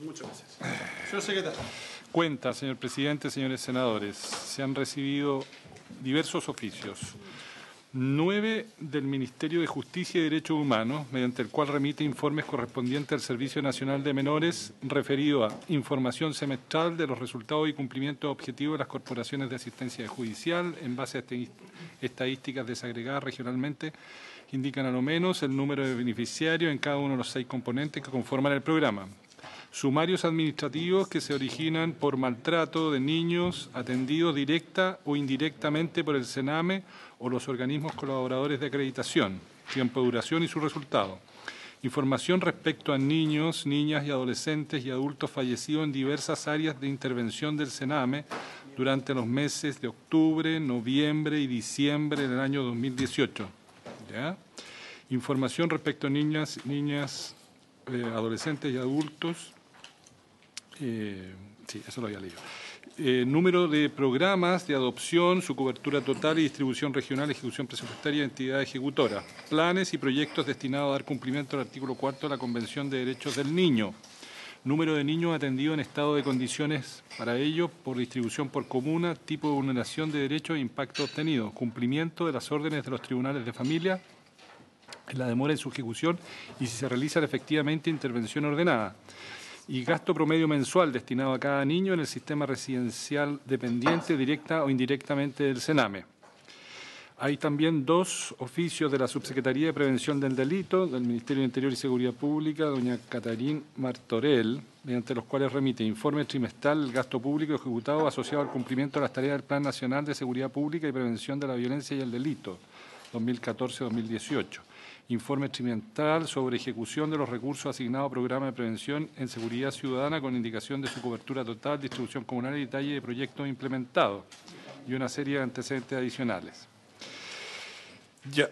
Muchas gracias. Señor secretario. Cuenta, señor presidente, señores senadores, se han recibido diversos oficios. 9 del Ministerio de Justicia y Derechos Humanos, mediante el cual remite informes correspondientes al Servicio Nacional de Menores referido a información semestral de los resultados y cumplimientos objetivos de las corporaciones de asistencia judicial en base a estadísticas desagregadas regionalmente que indican a lo menos el número de beneficiarios en cada uno de los 6 componentes que conforman el programa. Sumarios administrativos que se originan por maltrato de niños atendidos directa o indirectamente por el CENAME o los organismos colaboradores de acreditación, tiempo de duración y su resultado. Información respecto a niños, niñas y adolescentes y adultos fallecidos en diversas áreas de intervención del CENAME durante los meses de octubre, noviembre y diciembre del año 2018. ¿Ya? Información respecto a niñas, adolescentes y adultos. Sí, eso lo había leído. Número de programas de adopción, su cobertura total y distribución regional, ejecución presupuestaria y entidad ejecutora. Planes y proyectos destinados a dar cumplimiento al artículo 4 de la Convención de Derechos del Niño. Número de niños atendidos en estado de condiciones para ello, por distribución por comuna, tipo de vulneración de derechos e impacto obtenido. Cumplimiento de las órdenes de los tribunales de familia, la demora en su ejecución y si se realiza efectivamente intervención ordenada. Y gasto promedio mensual destinado a cada niño en el sistema residencial dependiente, directa o indirectamente del CENAME. Hay también 2 oficios de la Subsecretaría de Prevención del Delito, del Ministerio de Interior y Seguridad Pública, doña Catarín Martorell, mediante los cuales remite informe trimestral del gasto público ejecutado asociado al cumplimiento de las tareas del Plan Nacional de Seguridad Pública y Prevención de la Violencia y el Delito, 2014-2018. Informe trimestral sobre ejecución de los recursos asignados a programa de prevención en seguridad ciudadana con indicación de su cobertura total, distribución comunal y detalle de proyectos implementados y una serie de antecedentes adicionales. Ya,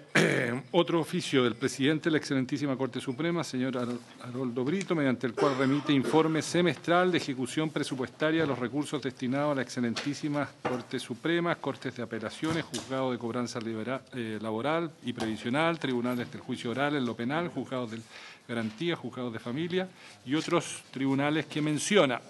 otro oficio del presidente de la Excelentísima Corte Suprema, señor Haroldo Brito, mediante el cual remite informe semestral de ejecución presupuestaria de los recursos destinados a la Excelentísima Corte Suprema, Cortes de Apelaciones, Juzgados de Cobranza Laboral y Previsional, Tribunales del Juicio Oral en lo Penal, Juzgados de Garantía, Juzgados de Familia y otros tribunales que menciona.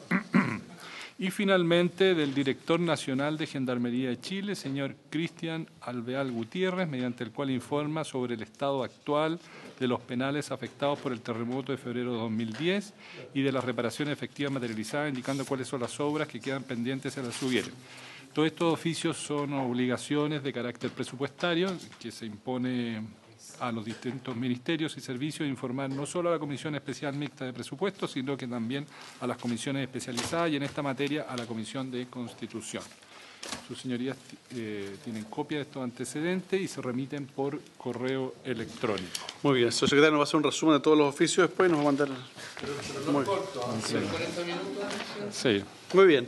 Y finalmente del Director Nacional de Gendarmería de Chile, señor Cristian Alvear Gutiérrez, mediante el cual informa sobre el estado actual de los penales afectados por el terremoto de febrero de 2010 y de las reparaciones efectivas materializadas, indicando cuáles son las obras que quedan pendientes si las hubieren. Todos estos oficios son obligaciones de carácter presupuestario que se impone a los distintos ministerios y servicios informar no solo a la Comisión Especial Mixta de Presupuestos, sino que también a las comisiones especializadas y en esta materia a la Comisión de Constitución. Sus señorías tienen copia de estos antecedentes y se remiten por correo electrónico. Muy bien, el señor secretario nos va a hacer un resumen de todos los oficios, después nos va a mandar... Muy corto, 40 minutos. Sí. Muy bien.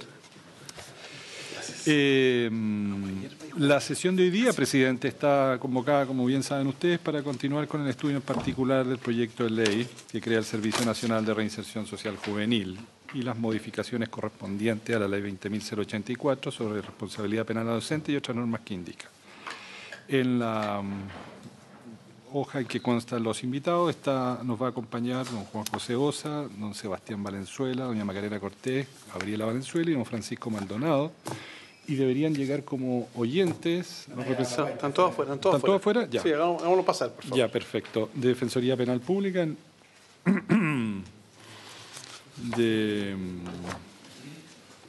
La sesión de hoy día, presidente, está convocada, como bien saben ustedes, para continuar con el estudio en particular del proyecto de ley que crea el Servicio Nacional de Reinserción Social Juvenil y las modificaciones correspondientes a la Ley 20.084 sobre responsabilidad penal docente y otras normas que indica. En la hoja en que constan los invitados nos va a acompañar don Juan José Osa, don Sebastián Valenzuela, doña Macarena Cortés, Gabriela Valenzuela y don Francisco Maldonado. Y deberían llegar como oyentes. ¿Están todos afuera? ¿Están todos afuera? Ya. Sí, hagámoslo pasar, por favor. Ya, perfecto. De Defensoría Penal Pública, de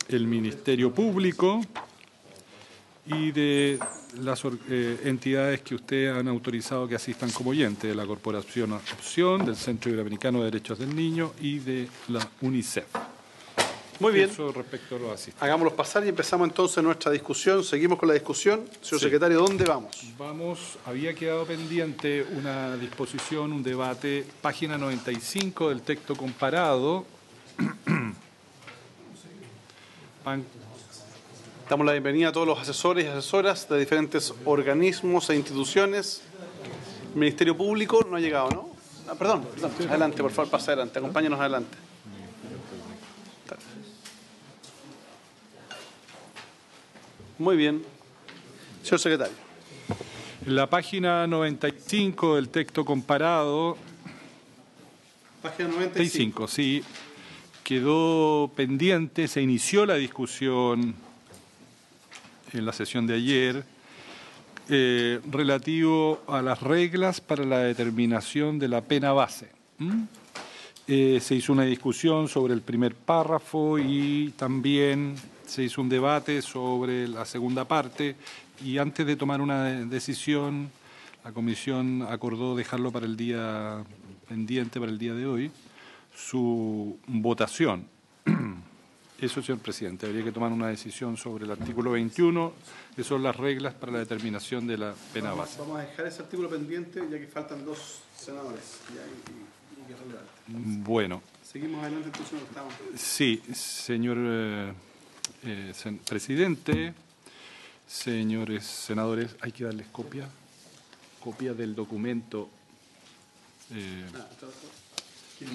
el Ministerio Público y de las entidades que ustedes han autorizado que asistan como oyentes, de la Corporación Opción, del Centro Iberoamericano de Derechos del Niño y de la UNICEF. Muy bien. Eso respecto a los asistentes. Hagámoslos pasar y empezamos entonces nuestra discusión. Seguimos con la discusión. Señor secretario, ¿dónde vamos? Había quedado pendiente una disposición, un debate, página 95 del texto comparado. Damos la bienvenida a todos los asesores y asesoras de diferentes organismos e instituciones. El Ministerio Público no ha llegado, ¿no? Perdón. Adelante, por favor, pasa adelante. Acompáñanos adelante. Muy bien. Señor secretario. En la página 95 del texto comparado. Página 95. Sí. quedó pendiente, se inició la discusión en la sesión de ayer relativo a las reglas para la determinación de la pena base. Se hizo una discusión sobre el primer párrafo y también se hizo un debate sobre la segunda parte, y antes de tomar una decisión, la comisión acordó dejarlo para el día pendiente, para el día de hoy, su votación. Eso, señor presidente, habría que tomar una decisión sobre el artículo 21, que son las reglas para la determinación de la pena base. Vamos a dejar ese artículo pendiente, ya que faltan 2 senadores. Y que es relevante. Bueno. Seguimos adelante, entonces no estamos. Sí, señor presidente, señores senadores, hay que darles copia del documento.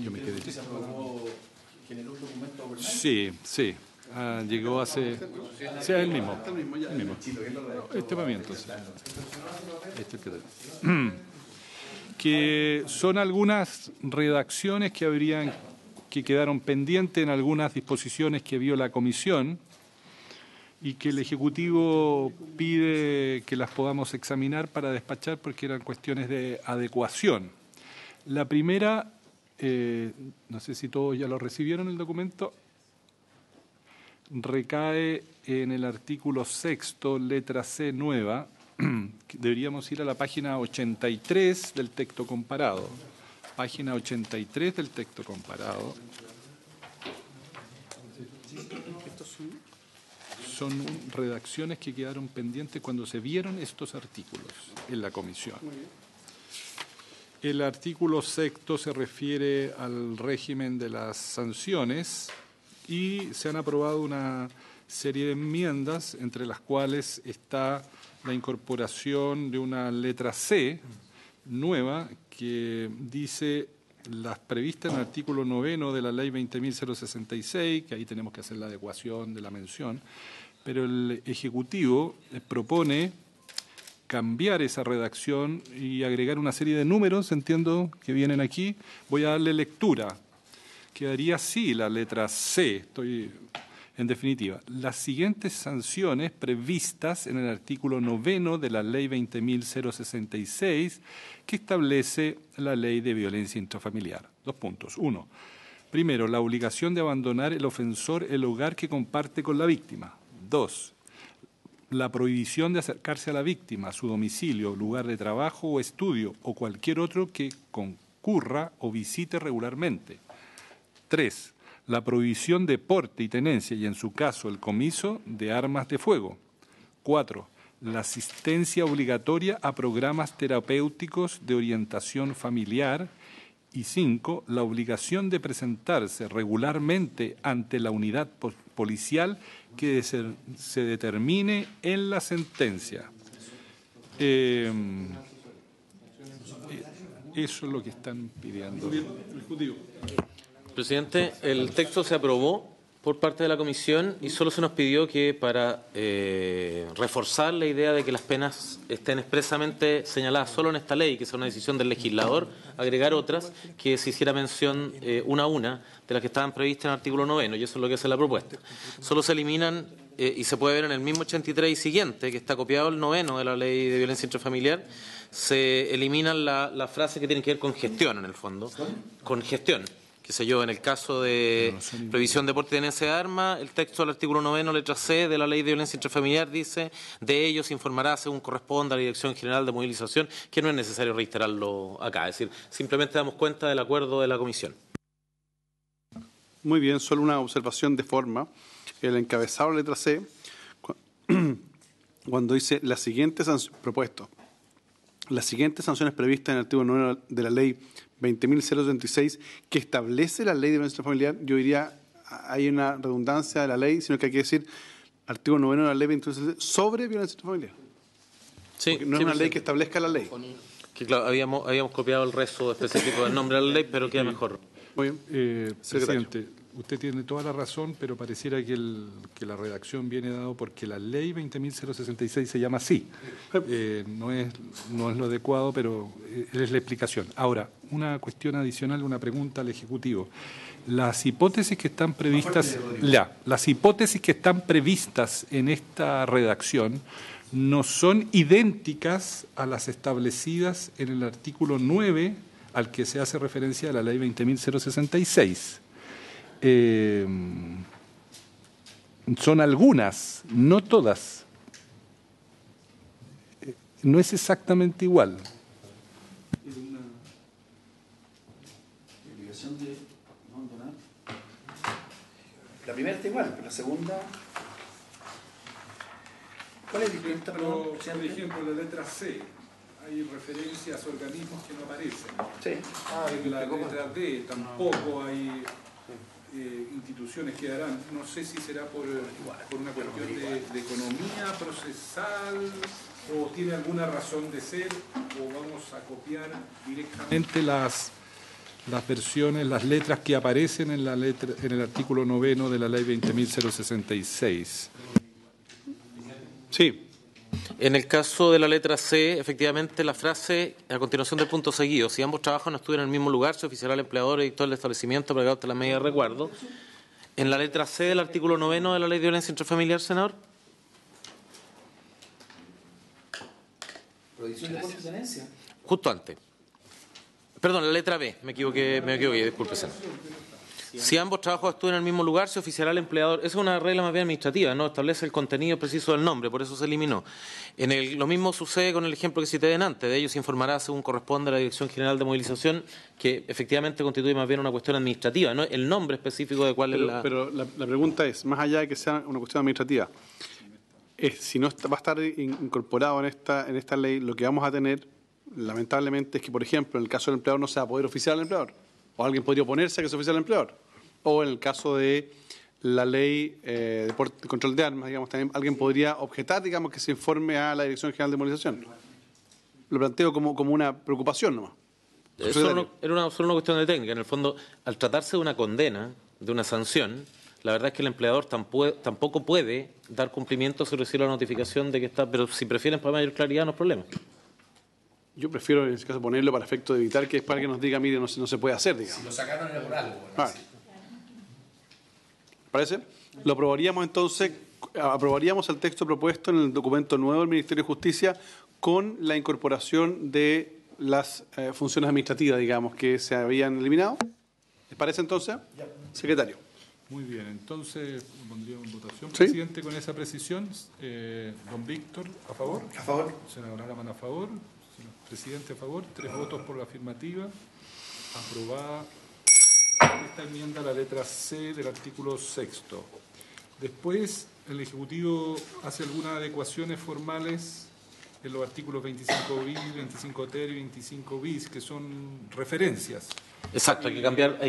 Yo me quedé. ¿Generó un documento? Sí. Llegó hace... Sí, es el mismo. Este para mí, entonces. Que son algunas redacciones que quedaron pendientes en algunas disposiciones que vio la comisión y que el Ejecutivo pide que las podamos examinar para despachar porque eran cuestiones de adecuación. La primera, no sé si todos ya lo recibieron el documento, recae en el artículo 6º, letra C nueva. Deberíamos ir a la página 83 del texto comparado. Página 83 del texto comparado. Son redacciones que quedaron pendientes cuando se vieron estos artículos en la comisión. El artículo 6º se refiere al régimen de las sanciones y se han aprobado una serie de enmiendas, entre las cuales está la incorporación de una letra C nueva que dice las previstas en el artículo 9 de la Ley 20.066, que ahí tenemos que hacer la adecuación de la mención, pero el Ejecutivo propone cambiar esa redacción y agregar una serie de números, entiendo que vienen aquí. Voy a darle lectura. Quedaría así la letra C, en definitiva. Las siguientes sanciones previstas en el artículo 9 de la Ley 20.066, que establece la Ley de Violencia Intrafamiliar. 2 puntos. 1. Primero, la obligación de abandonar el ofensor el hogar que comparte con la víctima. 2. La prohibición de acercarse a la víctima, a su domicilio, lugar de trabajo o estudio o cualquier otro que concurra o visite regularmente. 3. La prohibición de porte y tenencia y, en su caso, el comiso de armas de fuego. 4. La asistencia obligatoria a programas terapéuticos de orientación familiar. Y 5. La obligación de presentarse regularmente ante la unidad policial que se determine en la sentencia. Eso es lo que están pidiendo. Presidente, el texto se aprobó por parte de la comisión y solo se nos pidió que para reforzar la idea de que las penas estén expresamente señaladas solo en esta ley, que sea una decisión del legislador, agregar otras, que se hiciera mención una a una de las que estaban previstas en el artículo 9, y eso es lo que hace la propuesta. Solo se eliminan, y se puede ver en el mismo 83 y siguiente, que está copiado el 9 de la Ley de Violencia Intrafamiliar, se eliminan las frases que tienen que ver con gestión, en el fondo, con gestión. Qué sé yo, en el caso de prohibición de porte y tenencia de armas, el texto del artículo 9, letra C de la Ley de Violencia Intrafamiliar dice: de ello se informará según corresponda a la Dirección General de Movilización, que no es necesario reiterarlo acá. Es decir, simplemente damos cuenta del acuerdo de la comisión. Muy bien, solo una observación de forma. El encabezado de letra C, cuando dice las siguientes propuesto, las siguientes sanciones previstas en el artículo 9 de la Ley 20.036, que establece la Ley de Violencia Familiar, yo diría, hay una redundancia de la ley, sino que hay que decir artículo 9 de la Ley 20.036 sobre violencia familiar. Sí, porque no es una ley que establezca la ley. Que claro, habíamos copiado el resto específico del nombre de la ley, pero queda mejor. Muy bien. Presidente, usted tiene toda la razón, pero pareciera que la redacción viene dado porque la ley 20.066 se llama así. No es lo adecuado, pero es la explicación. Ahora, una cuestión adicional, una pregunta al Ejecutivo. Las hipótesis que están previstas, las hipótesis que están previstas en esta redacción no son idénticas a las establecidas en el artículo 9 al que se hace referencia a la ley 20.066. Son algunas, no todas. No es exactamente igual. La primera está igual, pero la segunda... ¿Cuál es la diferencia? Por ejemplo, la letra C, hay referencias a organismos que no aparecen. Sí. En la letra D tampoco hay instituciones que darán. No sé si será por una cuestión de economía procesal o tiene alguna razón de ser, o vamos a copiar directamente las versiones, las letras que aparecen en el artículo 9 de la ley 20.066. Sí. En el caso de la letra C, efectivamente, la frase a continuación del punto seguido, si ambos trabajos no estuvieran en el mismo lugar, se oficiará al empleador editor del establecimiento para que adopte la medida de resguardo. En la letra C del artículo 9 de la ley de violencia intrafamiliar, senador. Prohibición de confidencia. Justo antes. Perdón, la letra B, me equivoqué, disculpe, senador. Si ambos trabajos estuvieran en el mismo lugar, se oficiará al empleador. Esa es una regla más bien administrativa, no establece el contenido preciso del nombre, por eso se eliminó. Lo mismo sucede con el ejemplo que cité delante. De ello se informará según corresponde a la Dirección General de Movilización, que efectivamente constituye más bien una cuestión administrativa, no el nombre específico de cuál es la... Pero la pregunta es, más allá de que sea una cuestión administrativa, si no va a estar incorporado en esta ley, lo que vamos a tener, lamentablemente, es que, por ejemplo, en el caso del empleador no se va a poder oficiar al empleador. O alguien podría oponerse a que se oficie al empleador. O en el caso de la ley de control de armas, digamos, también alguien podría objetar, digamos, que se informe a la Dirección General de Movilización. Lo planteo como una preocupación nomás. Era solo una cuestión de técnica. En el fondo, al tratarse de una condena, de una sanción, la verdad es que el empleador tampoco puede dar cumplimiento si recibe la notificación de que está... Pero si prefieren para mayor claridad, no es problema. Yo prefiero, en ese caso, ponerlo para efecto de evitar que es para que nos diga, mire, no se puede hacer, digamos. Si lo sacaron era por algo. Ah. ¿Parece? Lo aprobaríamos entonces, aprobaríamos el texto propuesto en el documento nuevo del Ministerio de Justicia con la incorporación de las funciones administrativas, digamos, que se habían eliminado. ¿Les parece entonces? Secretario. Muy bien, entonces lo pondríamos en votación, ¿Sí? presidente, con esa precisión. Don Víctor, ¿a favor? A favor. Senador Araman, a favor. Señor presidente, a favor. 3 votos por la afirmativa. Aprobada esta enmienda a la letra C del artículo 6. Después, el Ejecutivo hace algunas adecuaciones formales en los artículos 25 bis, 25 ter y 25 bis, que son referencias. Exacto, hay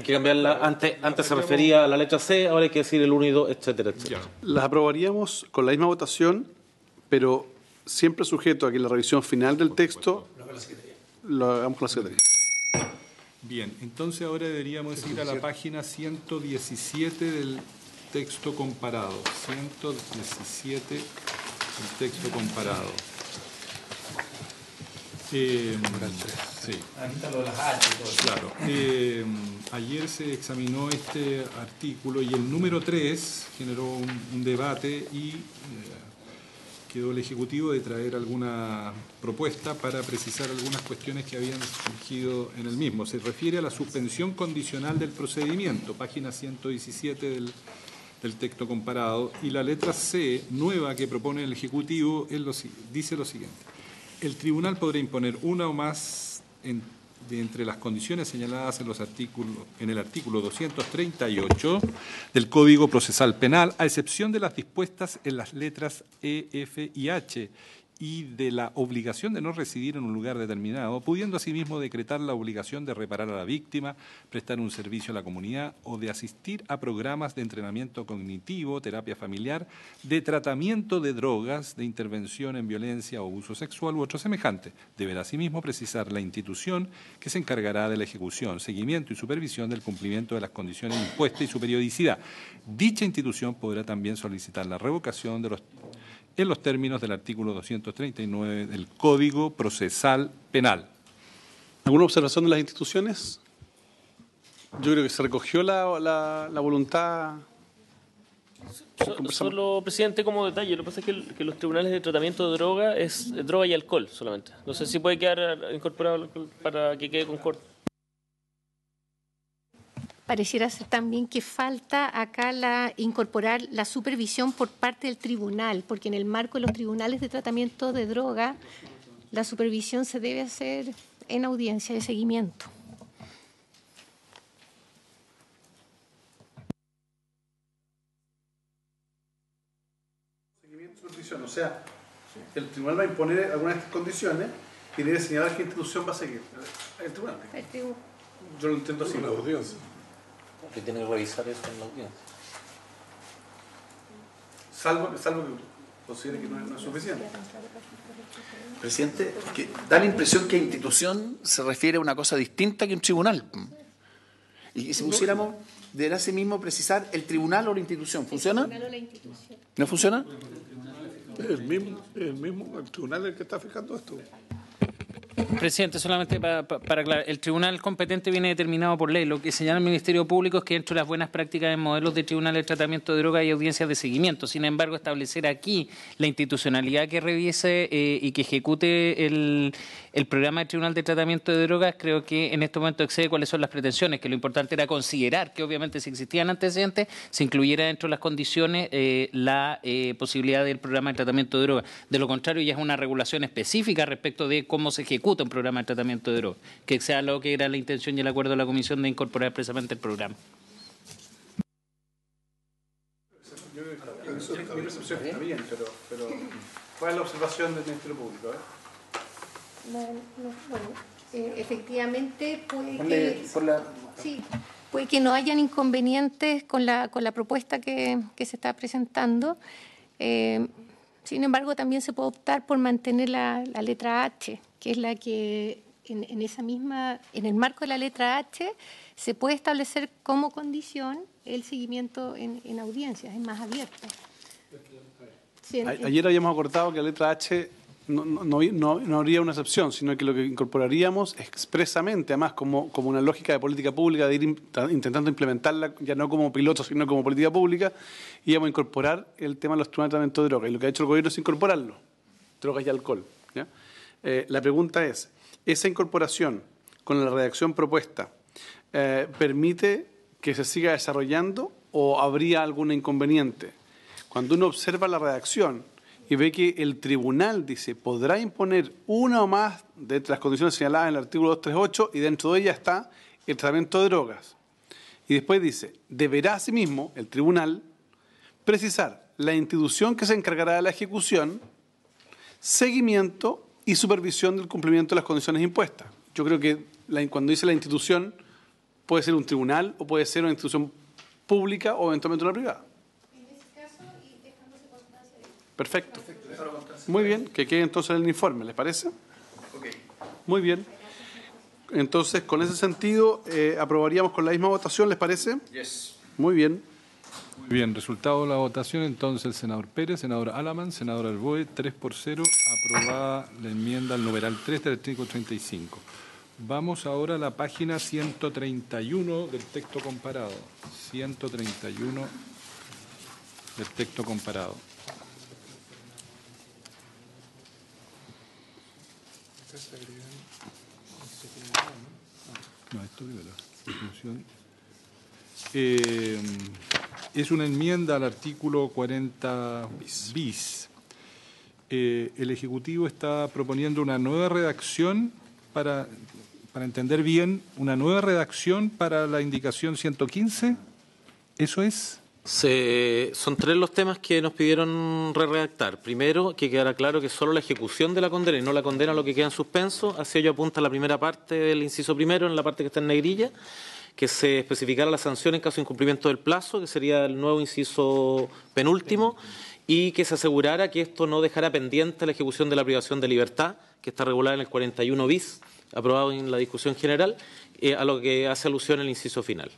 que cambiarla. Antes se refería a la letra C, ahora hay que decir el 1 y 2, etcétera, etcétera. Ya. Las aprobaríamos con la misma votación, pero siempre sujeto a que la revisión final del texto lo hagamos con la Secretaría. Bien, entonces ahora deberíamos ir a la página 117 del texto comparado. 117 del texto comparado. Sí. Aquí está lo de las H y todo eso. Claro. Ayer se examinó este artículo y el número 3 generó un debate y quedó el Ejecutivo de traer alguna propuesta para precisar algunas cuestiones que habían surgido en el mismo. Se refiere a la suspensión condicional del procedimiento, página 117 del texto comparado, y la letra C nueva que propone el Ejecutivo dice lo siguiente. El tribunal podrá imponer una o más de entre las condiciones señaladas en el artículo 238 del Código Procesal Penal, a excepción de las dispuestas en las letras E, F y H, y de la obligación de no residir en un lugar determinado, pudiendo asimismo decretar la obligación de reparar a la víctima, prestar un servicio a la comunidad o de asistir a programas de entrenamiento cognitivo, terapia familiar, de tratamiento de drogas, de intervención en violencia o abuso sexual u otro semejante. Deberá asimismo precisar la institución que se encargará de la ejecución, seguimiento y supervisión del cumplimiento de las condiciones impuestas y su periodicidad. Dicha institución podrá también solicitar la revocación de en los términos del artículo 239 del Código Procesal Penal. ¿Alguna observación de las instituciones? Yo creo que se recogió la voluntad. Solo, presidente, como detalle, lo que pasa es que los tribunales de tratamiento de droga es droga y alcohol solamente. No sé si puede quedar incorporado para que quede concorde. Pareciera ser también que falta acá incorporar la supervisión por parte del tribunal, porque en el marco de los tribunales de tratamiento de droga, la supervisión se debe hacer en audiencia de seguimiento. Seguimiento y supervisión, o sea, el tribunal va a imponer algunas de estas condiciones y debe señalar qué institución va a seguir. El tribunal. Yo lo entiendo así. La audiencia. Que tiene que revisar eso en la audiencia. Salvo que considere que no es suficiente. Presidente, que da la impresión que institución se refiere a una cosa distinta que un tribunal. Y si pusiéramos, deberá sí mismo precisar el tribunal o la institución. ¿Funciona? ¿No funciona? El mismo, el tribunal es el que está fijando esto. Presidente, solamente para aclarar, el tribunal competente viene determinado por ley. Lo que señala el Ministerio Público es que dentro de las buenas prácticas en modelos de tribunales de tratamiento de drogas y audiencias de seguimiento. Sin embargo, establecer aquí la institucionalidad que revise y que ejecute el programa de tribunal de tratamiento de drogas, creo que en este momento excede cuáles son las pretensiones, que lo importante era considerar que obviamente si existían antecedentes, se incluyera dentro de las condiciones la posibilidad del programa de tratamiento de drogas. De lo contrario, ya es una regulación específica respecto de cómo se ejecuta un programa de tratamiento de drogas, que sea lo que era la intención y el acuerdo de la Comisión de incorporar expresamente el programa. Mi percepción está bien, pero ¿cuál es la observación del Ministerio Público? Efectivamente puede que no hayan inconvenientes con la propuesta que se está presentando. Sin embargo, también se puede optar por mantener la letra H, que es la que en el marco de la letra H se puede establecer como condición el seguimiento en audiencias, es más abierto. Sí, ayer habíamos acordado que la letra H no habría una excepción, sino que lo que incorporaríamos expresamente, además como una lógica de política pública, de ir intentando implementarla ya no como piloto, sino como política pública, íbamos a incorporar el tema de los tribunales de tratamiento de drogas. Y lo que ha hecho el gobierno es incorporarlo, drogas y alcohol. ¿Ya? La pregunta es, ¿esa incorporación con la redacción propuesta permite que se siga desarrollando o habría algún inconveniente? Cuando uno observa la redacción y ve que el tribunal dice podrá imponer una o más de las condiciones señaladas en el artículo 238 y dentro de ella está el tratamiento de drogas. Y después dice, deberá asimismo el tribunal precisar la institución que se encargará de la ejecución, seguimiento y supervisión del cumplimiento de las condiciones impuestas. Yo creo que cuando dice la institución puede ser un tribunal o puede ser una institución pública o eventualmente una privada. Perfecto. Muy bien, que quede entonces el informe, ¿les parece? Muy bien. Entonces, con ese sentido, aprobaríamos con la misma votación, ¿les parece? Muy bien. Muy bien, resultado de la votación, entonces el senador Pérez, senador Alamán, senador Arboe, 3-0, aprobada la enmienda al numeral 3 del artículo 35. Vamos ahora a la página 131 del texto comparado. 131 del texto comparado. No, esto es una enmienda al artículo 40 bis. El Ejecutivo está proponiendo una nueva redacción para entender bien, una nueva redacción para la indicación 115. ¿Eso es? Son tres los temas que nos pidieron redactar. Primero, que quedara claro que solo la ejecución de la condena y no la condena lo que queda en suspenso. Hacia ello apunta la primera parte del inciso primero, en la parte que está en negrilla, que se especificara la sanción en caso de incumplimiento del plazo, que sería el nuevo inciso penúltimo, y que se asegurara que esto no dejara pendiente la ejecución de la privación de libertad, que está regulada en el 41 bis, aprobado en la discusión general, a lo que hace alusión el inciso final.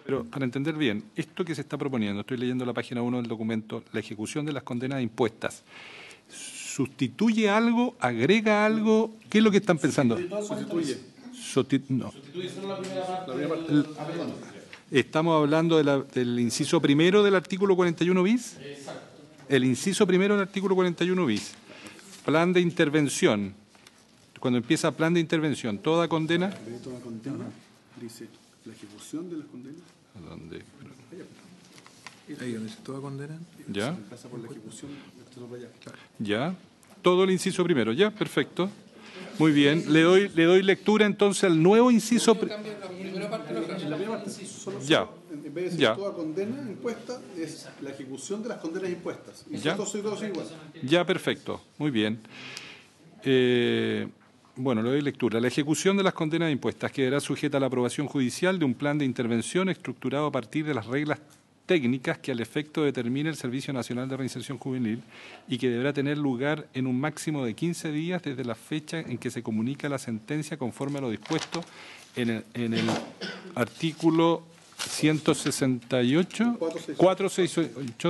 Pero para entender bien, esto que se está proponiendo, estoy leyendo la página 1 del documento, la ejecución de las condenas impuestas, ¿sustituye algo? ¿Agrega algo? ¿Qué es lo que están pensando? Sustituye. No. Estamos hablando del inciso primero del artículo 41 bis. Exacto. El inciso primero del artículo 41 bis. Plan de intervención. Cuando empieza plan de intervención, toda condena. Toda condena, dice la ejecución de las condenas. ¿Dónde? Ahí donde dice toda condena. ¿Ya? Pasa por la ejecución. ¿Ya? Todo el inciso primero. ¿Ya? Perfecto. Muy bien. Le doy lectura entonces al nuevo inciso. Ya. En vez de decir toda condena impuesta, es la ejecución de las condenas impuestas. Y ya. Todos igual. Ya, perfecto. Muy bien. Bueno, le doy lectura. La ejecución de las condenas impuestas quedará sujeta a la aprobación judicial de un plan de intervención estructurado a partir de las reglas técnicas que al efecto determine el Servicio Nacional de Reinserción Juvenil y que deberá tener lugar en un máximo de 15 días desde la fecha en que se comunica la sentencia conforme a lo dispuesto en el artículo 468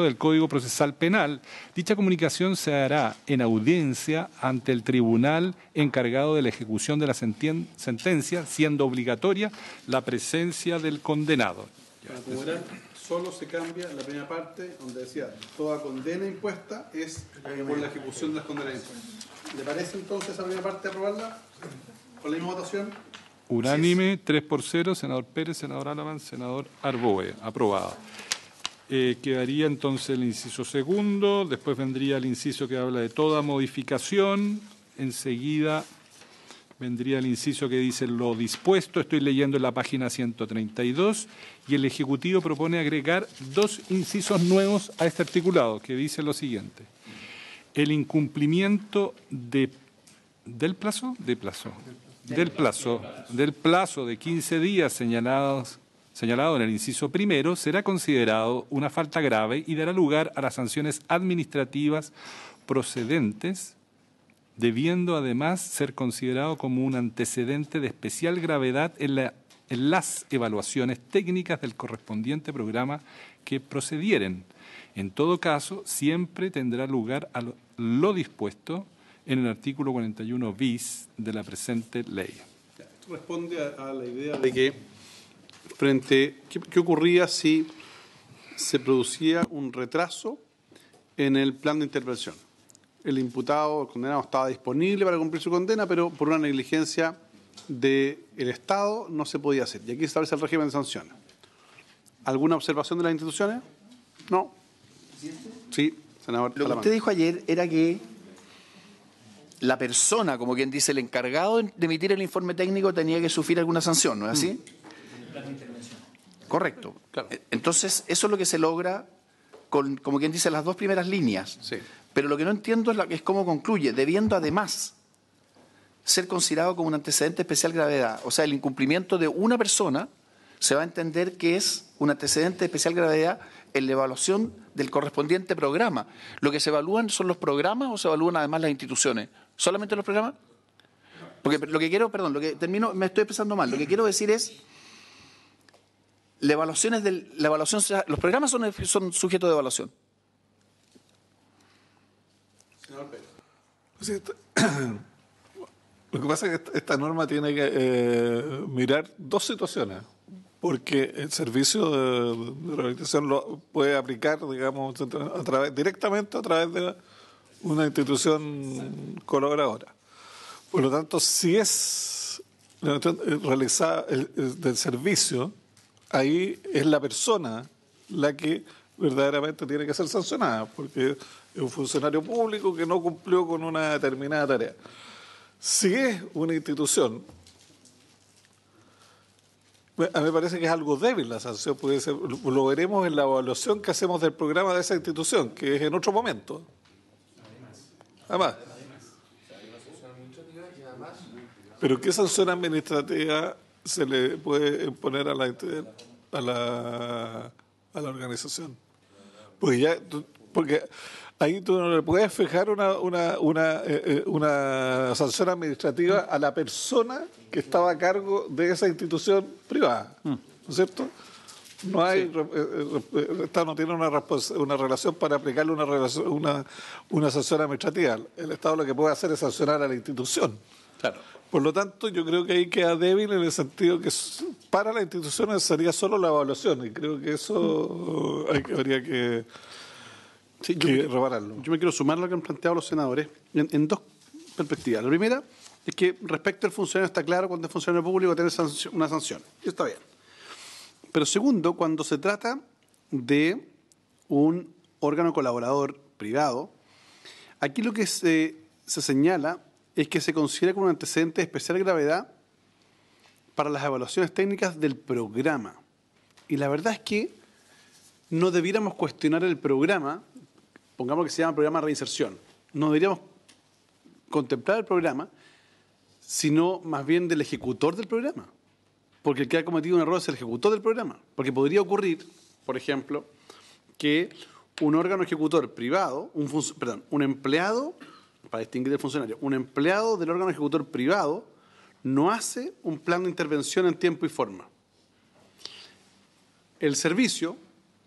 del Código Procesal Penal. Dicha comunicación se hará en audiencia ante el tribunal encargado de la ejecución de la sentencia, siendo obligatoria la presencia del condenado. Para cobrar, solo se cambia la primera parte donde decía toda condena impuesta es por la ejecución de las condenas impuestas. ¿Le parece entonces esa primera parte aprobarla con la misma votación? Unánime, 3-0, senador Pérez, senador Alamán, senador Arboe. Aprobada. Quedaría entonces el inciso segundo, después vendría el inciso que habla de toda modificación, enseguida vendría el inciso que dice lo dispuesto, estoy leyendo en la página 132, y el Ejecutivo propone agregar 2 incisos nuevos a este articulado, que dice lo siguiente. El incumplimiento del plazo de 15 días señalado en el inciso primero será considerado una falta grave y dará lugar a las sanciones administrativas procedentes, debiendo además ser considerado como un antecedente de especial gravedad en las evaluaciones técnicas del correspondiente programa que procedieren. En todo caso, siempre tendrá lugar a lo dispuesto en el artículo 41 bis de la presente ley. Esto responde a la idea de que ¿qué ocurría si se producía un retraso en el plan de intervención? El imputado, el condenado, estaba disponible para cumplir su condena, pero por una negligencia del Estado no se podía hacer. Y aquí se establece el régimen de sanciones. ¿Alguna observación de las instituciones? No. Sí, senador. Lo que usted dijo ayer era que la persona, como quien dice, el encargado de emitir el informe técnico tenía que sufrir alguna sanción, ¿no es así? Correcto. Claro. Entonces, eso es lo que se logra con, como quien dice, las 2 primeras líneas. Sí. Pero lo que no entiendo es cómo concluye, debiendo además ser considerado como un antecedente de especial gravedad. O sea, el incumplimiento de una persona se va a entender que es un antecedente de especial gravedad en la evaluación del correspondiente programa. ¿Lo que se evalúan son los programas o se evalúan además las instituciones? ¿Solamente los programas? Porque lo que quiero, perdón, me estoy expresando mal. Lo que quiero decir es, los programas son sujetos de evaluación. Lo que pasa es que esta norma tiene que mirar 2 situaciones, porque el servicio de rehabilitación lo puede aplicar, digamos, directamente a través de una institución colaboradora. Por lo tanto, si es realizada del servicio, ahí es la persona la que verdaderamente tiene que ser sancionada, porque es un funcionario público que no cumplió con una determinada tarea. Si es una institución, A mí me parece que es algo débil la sanción, puede ser, lo veremos en la evaluación que hacemos del programa de esa institución, que es en otro momento. Además. Pero ¿qué sanción administrativa se le puede imponer a la organización? Porque ahí tú no le puedes fijar una sanción administrativa a la persona que estaba a cargo de esa institución privada, ¿no es cierto? No hay, el Estado no tiene una relación para aplicarle una sanción administrativa. El Estado lo que puede hacer es sancionar a la institución. Claro. Por lo tanto, yo creo que ahí queda débil en el sentido que para la institución sería solo la evaluación, y creo que eso habría que repararlo. Yo me quiero sumar a lo que han planteado los senadores en dos perspectivas. La primera es que respecto al funcionario está claro cuando es funcionario público tiene una sanción. Y está bien. Pero segundo, cuando se trata de un órgano colaborador privado, aquí lo que se señala es que se considera como un antecedente de especial gravedad para las evaluaciones técnicas del programa. Y la verdad es que no debiéramos cuestionar el programa, pongamos que se llama programa de reinserción, no deberíamos contemplar el programa, sino más bien del ejecutor del programa. Porque el que ha cometido un error es el ejecutor del programa. Porque podría ocurrir, por ejemplo, que un órgano ejecutor privado, un empleado, para distinguir del funcionario, un empleado del órgano ejecutor privado no hace un plan de intervención en tiempo y forma. El servicio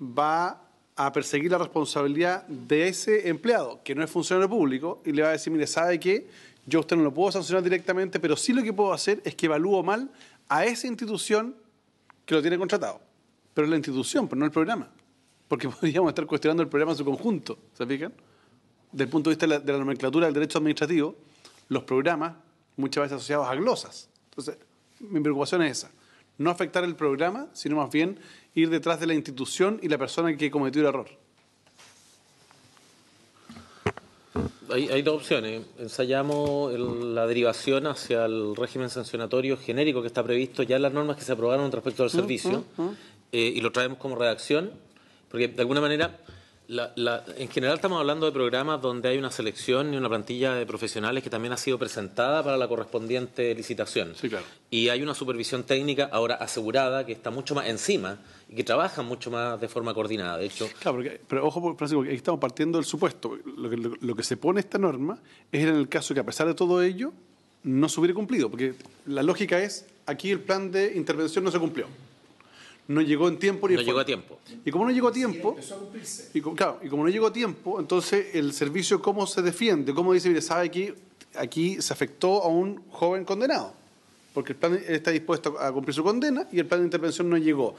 va a perseguir la responsabilidad de ese empleado, que no es funcionario público, y le va a decir, mire, ¿sabe qué? Yo a usted no lo puedo sancionar directamente, pero sí lo que puedo hacer es que evalúo mal a esa institución que lo tiene contratado. Pero es la institución, pero no el programa. Porque podríamos estar cuestionando el programa en su conjunto, ¿se fijan? Desde el punto de vista de la nomenclatura del derecho administrativo, los programas muchas veces asociados a glosas. Entonces, mi preocupación es esa. No afectar el programa, sino más bien ir detrás de la institución y la persona que cometió el error. Hay dos opciones. Ensayamos la derivación hacia el régimen sancionatorio genérico que está previsto ya en las normas que se aprobaron respecto al servicio y lo traemos como redacción, porque de alguna manera en general estamos hablando de programas donde hay una selección y una plantilla de profesionales que también ha sido presentada para la correspondiente licitación. Sí, claro. Y hay una supervisión técnica ahora asegurada que está mucho más encima y que trabaja mucho más de forma coordinada. De hecho, claro, pero ojo, Francisco, aquí estamos partiendo del supuesto. Lo que se pone esta norma es en el caso que a pesar de todo ello no se hubiera cumplido, porque la lógica es, aquí el plan de intervención no se cumplió. No llegó en tiempo ni en forma. llegó a tiempo. Y como no llegó a tiempo, y como no llegó a tiempo, entonces el servicio, ¿cómo se defiende? ¿Cómo dice, mire, sabe que aquí se afectó a un joven condenado? Porque el plan está dispuesto a cumplir su condena y el plan de intervención no llegó.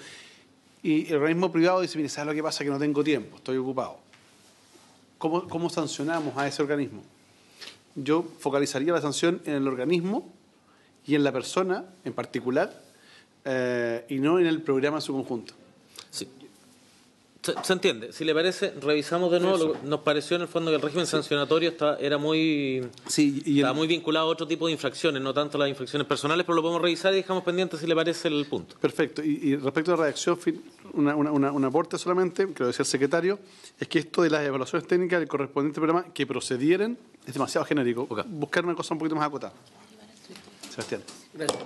Y el organismo privado dice, mire, ¿sabe lo que pasa? Que no tengo tiempo, estoy ocupado. ¿Cómo sancionamos a ese organismo? Yo focalizaría la sanción en el organismo y en la persona en particular, y no en el programa en su conjunto. Sí. Se entiende. Si le parece, revisamos de nuevo. Nos pareció en el fondo que el régimen sancionatorio estaba muy vinculado a otro tipo de infracciones, no tanto a las infracciones personales, pero lo podemos revisar y dejamos pendiente si le parece el punto. Perfecto. Y respecto a la redacción, un aporte solamente, que lo decía el secretario, es que esto de las evaluaciones técnicas del correspondiente programa que procedieren es demasiado genérico. Okay. Buscar una cosa un poquito más acotada. Sebastián. Gracias.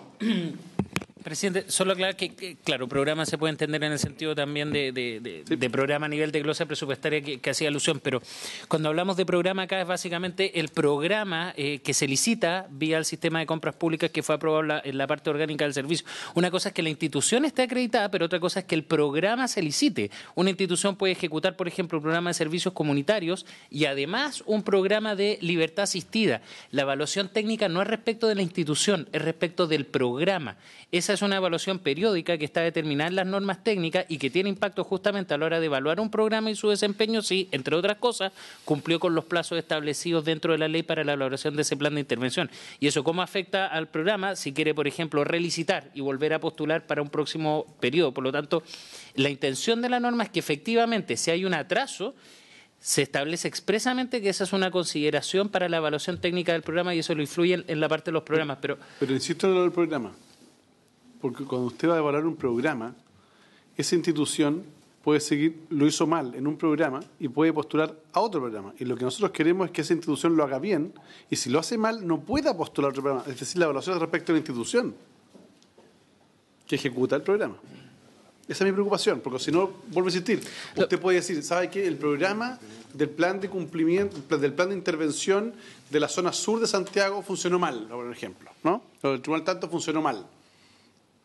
Presidente, solo aclarar que, claro, programa se puede entender en el sentido también de programa a nivel de glosa presupuestaria que hacía alusión, pero cuando hablamos de programa acá es básicamente el programa que se licita vía el sistema de compras públicas que fue aprobado en la parte orgánica del servicio. Una cosa es que la institución esté acreditada, pero otra cosa es que el programa se licite. Una institución puede ejecutar, por ejemplo, un programa de servicios comunitarios y además un programa de libertad asistida. La evaluación técnica no es respecto de la institución, es respecto del programa. Esa es una evaluación periódica que está determinada en las normas técnicas y que tiene impacto justamente a la hora de evaluar un programa y su desempeño si, entre otras cosas, cumplió con los plazos establecidos dentro de la ley para la elaboración de ese plan de intervención. ¿Y eso cómo afecta al programa? Si quiere, por ejemplo, relicitar y volver a postular para un próximo periodo. Por lo tanto, la intención de la norma es que efectivamente, si hay un atraso, se establece expresamente que esa es una consideración para la evaluación técnica del programa y eso lo influye en la parte de los programas. Pero insisto en lo del programa. porque cuando usted va a evaluar un programa, esa institución puede seguir, lo hizo mal en un programa y puede postular a otro programa. Y lo que nosotros queremos es que esa institución lo haga bien, y si lo hace mal, no pueda postular a otro programa. Es decir, la evaluación es respecto a la institución que ejecuta el programa. Esa es mi preocupación, porque si no, vuelvo a insistir, usted puede decir, ¿sabe qué? El programa del plan de cumplimiento, del plan de intervención de la zona sur de Santiago funcionó mal, por ejemplo, ¿no? Lo del Tribunal Tanto funcionó mal.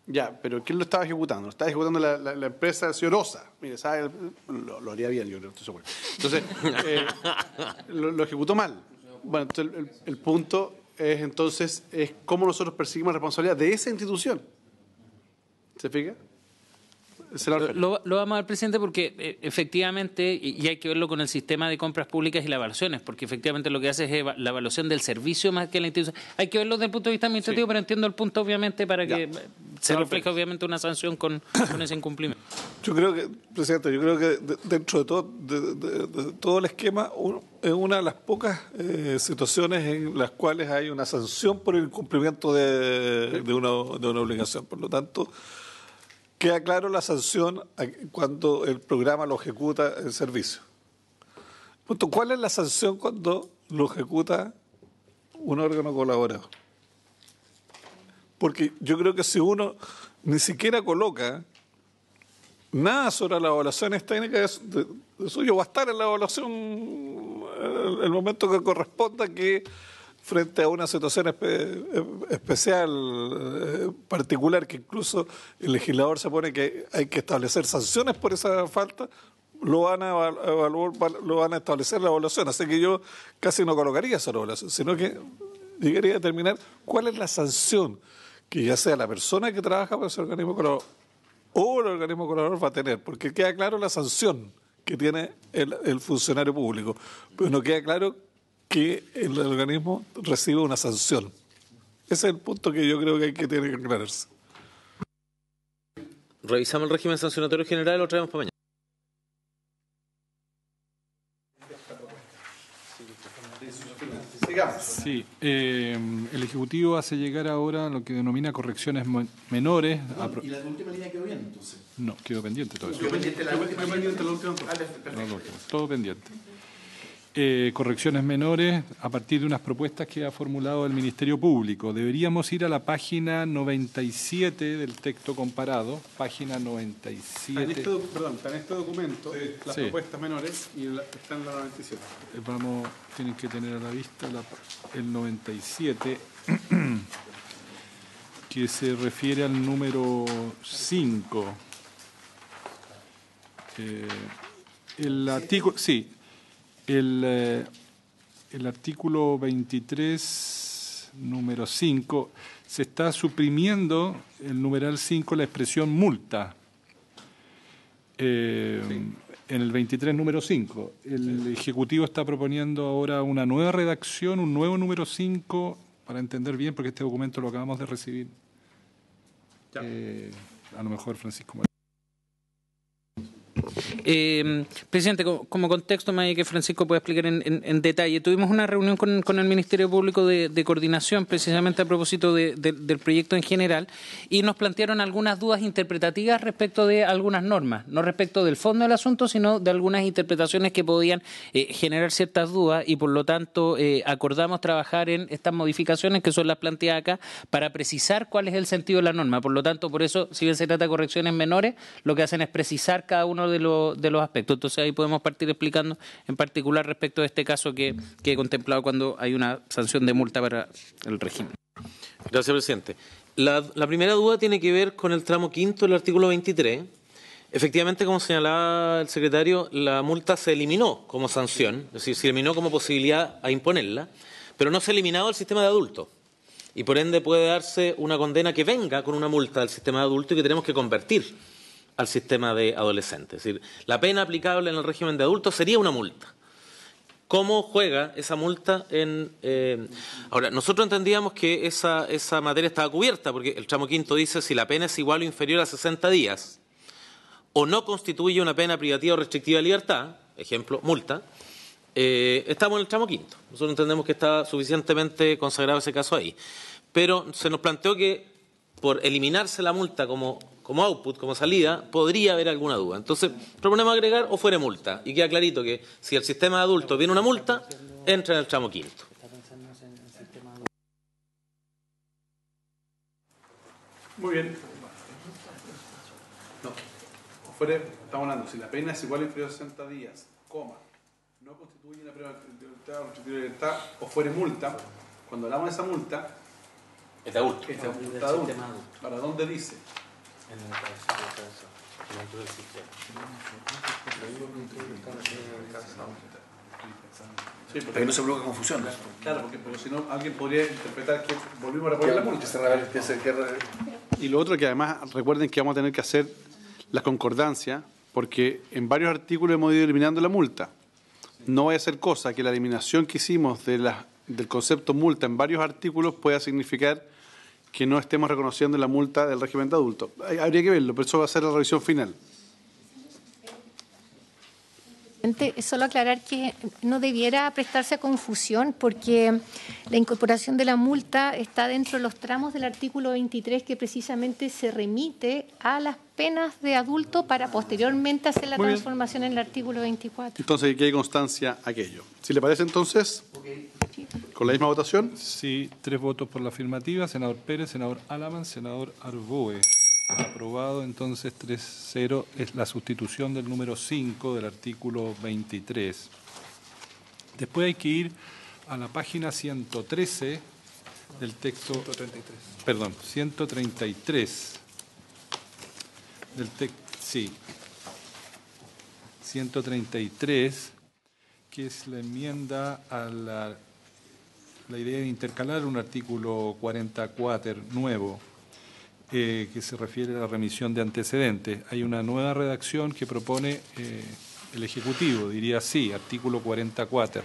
Ya, pero ¿quién lo estaba ejecutando? Lo estaba ejecutando la empresa del señor Osa. Mire, ¿sabe? Lo haría bien, yo creo, estoy seguro. Entonces, lo ejecutó mal. Bueno, entonces el punto es cómo nosotros perseguimos la responsabilidad de esa institución. ¿Se fija? Lo vamos a ver, presidente, porque efectivamente, y hay que verlo con el sistema de compras públicas y las evaluaciones, porque efectivamente lo que hace es la evaluación del servicio más que la institución. Hay que verlo desde el punto de vista administrativo, sí, pero entiendo el punto, obviamente, para que se refleje, obviamente, una sanción con ese incumplimiento. Yo creo que, presidente, dentro de todo el esquema, es una de las pocas situaciones en las cuales hay una sanción por el incumplimiento de una obligación. Por lo tanto, queda claro la sanción cuando el programa lo ejecuta el servicio. Punto, ¿cuál es la sanción cuando lo ejecuta un órgano colaborador? Porque yo creo que si uno ni siquiera coloca nada sobre las evaluaciones técnicas de suyo, va a estar en la evaluación el momento que corresponda, que frente a una situación especial, particular, que incluso el legislador se pone que hay que establecer sanciones por esa falta, lo van a establecer la evaluación. Así que yo casi no colocaría esa evaluación, sino que llegaría a determinar cuál es la sanción que ya sea la persona que trabaja para ese organismo colaborador o el organismo colaborador va a tener, porque queda claro la sanción que tiene el funcionario público, pero no queda claro que el organismo recibe una sanción. Ese es el punto que yo creo que tiene que aclararse. Revisamos el régimen sancionatorio general y lo traemos para mañana. Sí, el Ejecutivo hace llegar ahora lo que denomina correcciones menores. ¿Y la última línea quedó bien, entonces? No, quedó pendiente todo eso. ¿Quedó pendiente la última línea? Todo pendiente. Correcciones menores a partir de unas propuestas que ha formulado el Ministerio Público. Deberíamos ir a la página 97 del texto comparado, página 97. Está en este documento, sí, las propuestas menores, y están en la 97. Tienen que tener a la vista el 97, que se refiere al número 5. El artículo, sí. El artículo 23, número 5, se está suprimiendo el numeral 5, la expresión multa. En el 23, número 5. El Ejecutivo está proponiendo ahora una nueva redacción, un nuevo número 5, para entender bien, porque este documento lo acabamos de recibir. A lo mejor Francisco. Presidente, como contexto, más que Francisco puede explicar en detalle, tuvimos una reunión con el Ministerio Público de coordinación precisamente a propósito del proyecto en general, y nos plantearon algunas dudas interpretativas respecto de algunas normas, no respecto del fondo del asunto, sino de algunas interpretaciones que podían generar ciertas dudas, y por lo tanto acordamos trabajar en estas modificaciones que son las planteadas acá para precisar cuál es el sentido de la norma. Por lo tanto, por eso, si bien se trata de correcciones menores, lo que hacen es precisar cada uno de los aspectos. Entonces ahí podemos partir explicando en particular respecto de este caso que he contemplado cuando hay una sanción de multa para el régimen. Gracias, presidente. La primera duda tiene que ver con el tramo quinto del artículo 23. Efectivamente, como señalaba el secretario, la multa se eliminó como sanción, es decir, se eliminó como posibilidad a imponerla, pero no se ha eliminado el sistema de adultos. Y por ende puede darse una condena que venga con una multa del sistema de adultos y que tenemos que convertir al sistema de adolescentes. Es decir, la pena aplicable en el régimen de adultos sería una multa. ¿Cómo juega esa multa Ahora, nosotros entendíamos que esa materia estaba cubierta, porque el tramo quinto dice si la pena es igual o inferior a 60 días o no constituye una pena privativa o restrictiva de libertad, ejemplo, multa, estamos en el tramo quinto. Nosotros entendemos que está suficientemente consagrado ese caso ahí. Pero se nos planteó que por eliminarse la multa como output, como salida, podría haber alguna duda. Entonces, proponemos agregar o fuere multa. Y queda clarito que si el sistema de adultos viene una multa, entra en el tramo quinto. Muy bien. No. Estamos hablando, si la pena es igual o inferior a 60 días, coma, no constituye una prueba de libertad o fuere multa, cuando hablamos de esa multa, Es de adulto. es de adulto. ¿Para dónde dice? Sí, Para que no se provoque confusión. claro, porque si no, alguien podría interpretar que volvimos a reponer la multa. Y lo otro que además recuerden que vamos a tener que hacer la concordancia, porque en varios artículos hemos ido eliminando la multa. No vaya a ser cosa que la eliminación que hicimos del concepto multa en varios artículos pueda significar que no estemos reconociendo la multa del régimen de adulto. Habría que verlo, pero eso va a ser la revisión final. Solo aclarar que no debiera prestarse a confusión porque la incorporación de la multa está dentro de los tramos del artículo 23 que precisamente se remite a las penas de adulto para posteriormente hacer la transformación en el artículo 24. Entonces, que hay constancia aquello. Si le parece entonces, con la misma votación. Sí, 3 votos por la afirmativa. Senador Pérez, senador Alaman, senador Arboe. Aprobado, entonces 3-0 es la sustitución del número 5 del artículo 23. Después hay que ir a la página 113 del texto. 133. Perdón, 133 del texto. Sí. 133, que es la enmienda a la idea de intercalar un artículo 44 nuevo. Que se refiere a la remisión de antecedentes. Hay una nueva redacción que propone el Ejecutivo, diría así, artículo 44.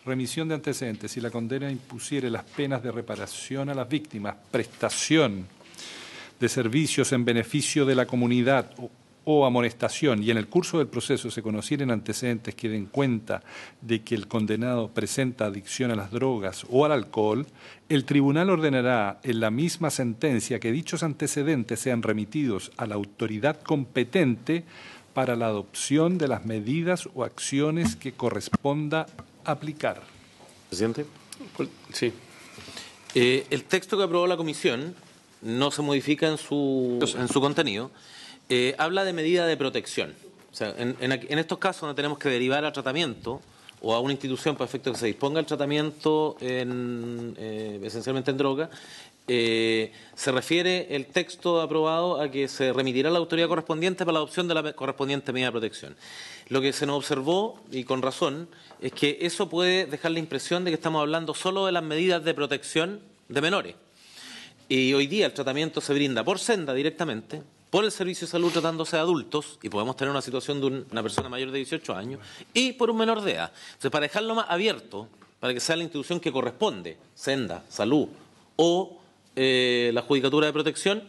Remisión de antecedentes. Si la condena impusiere las penas de reparación a las víctimas, prestación de servicios en beneficio de la comunidad o amonestación, y en el curso del proceso se conocieren antecedentes que den cuenta de que el condenado presenta adicción a las drogas o al alcohol, el tribunal ordenará en la misma sentencia que dichos antecedentes sean remitidos a la autoridad competente para la adopción de las medidas o acciones que corresponda aplicar. Presidente. Sí. El texto que aprobó la comisión no se modifica en su contenido. Habla de medida de protección. O sea, en estos casos donde tenemos que derivar al tratamiento o a una institución para efecto que se disponga el tratamiento esencialmente en droga, se refiere el texto aprobado a que se remitirá a la autoridad correspondiente para la adopción de la correspondiente medida de protección. Lo que se nos observó, y con razón, es que eso puede dejar la impresión de que estamos hablando solo de las medidas de protección de menores. Y hoy día el tratamiento se brinda por senda directamente, por el servicio de salud tratándose de adultos, y podemos tener una situación de una persona mayor de 18 años, y por un menor de edad. Entonces, para dejarlo más abierto, para que sea la institución que corresponde, senda, salud o la judicatura de protección,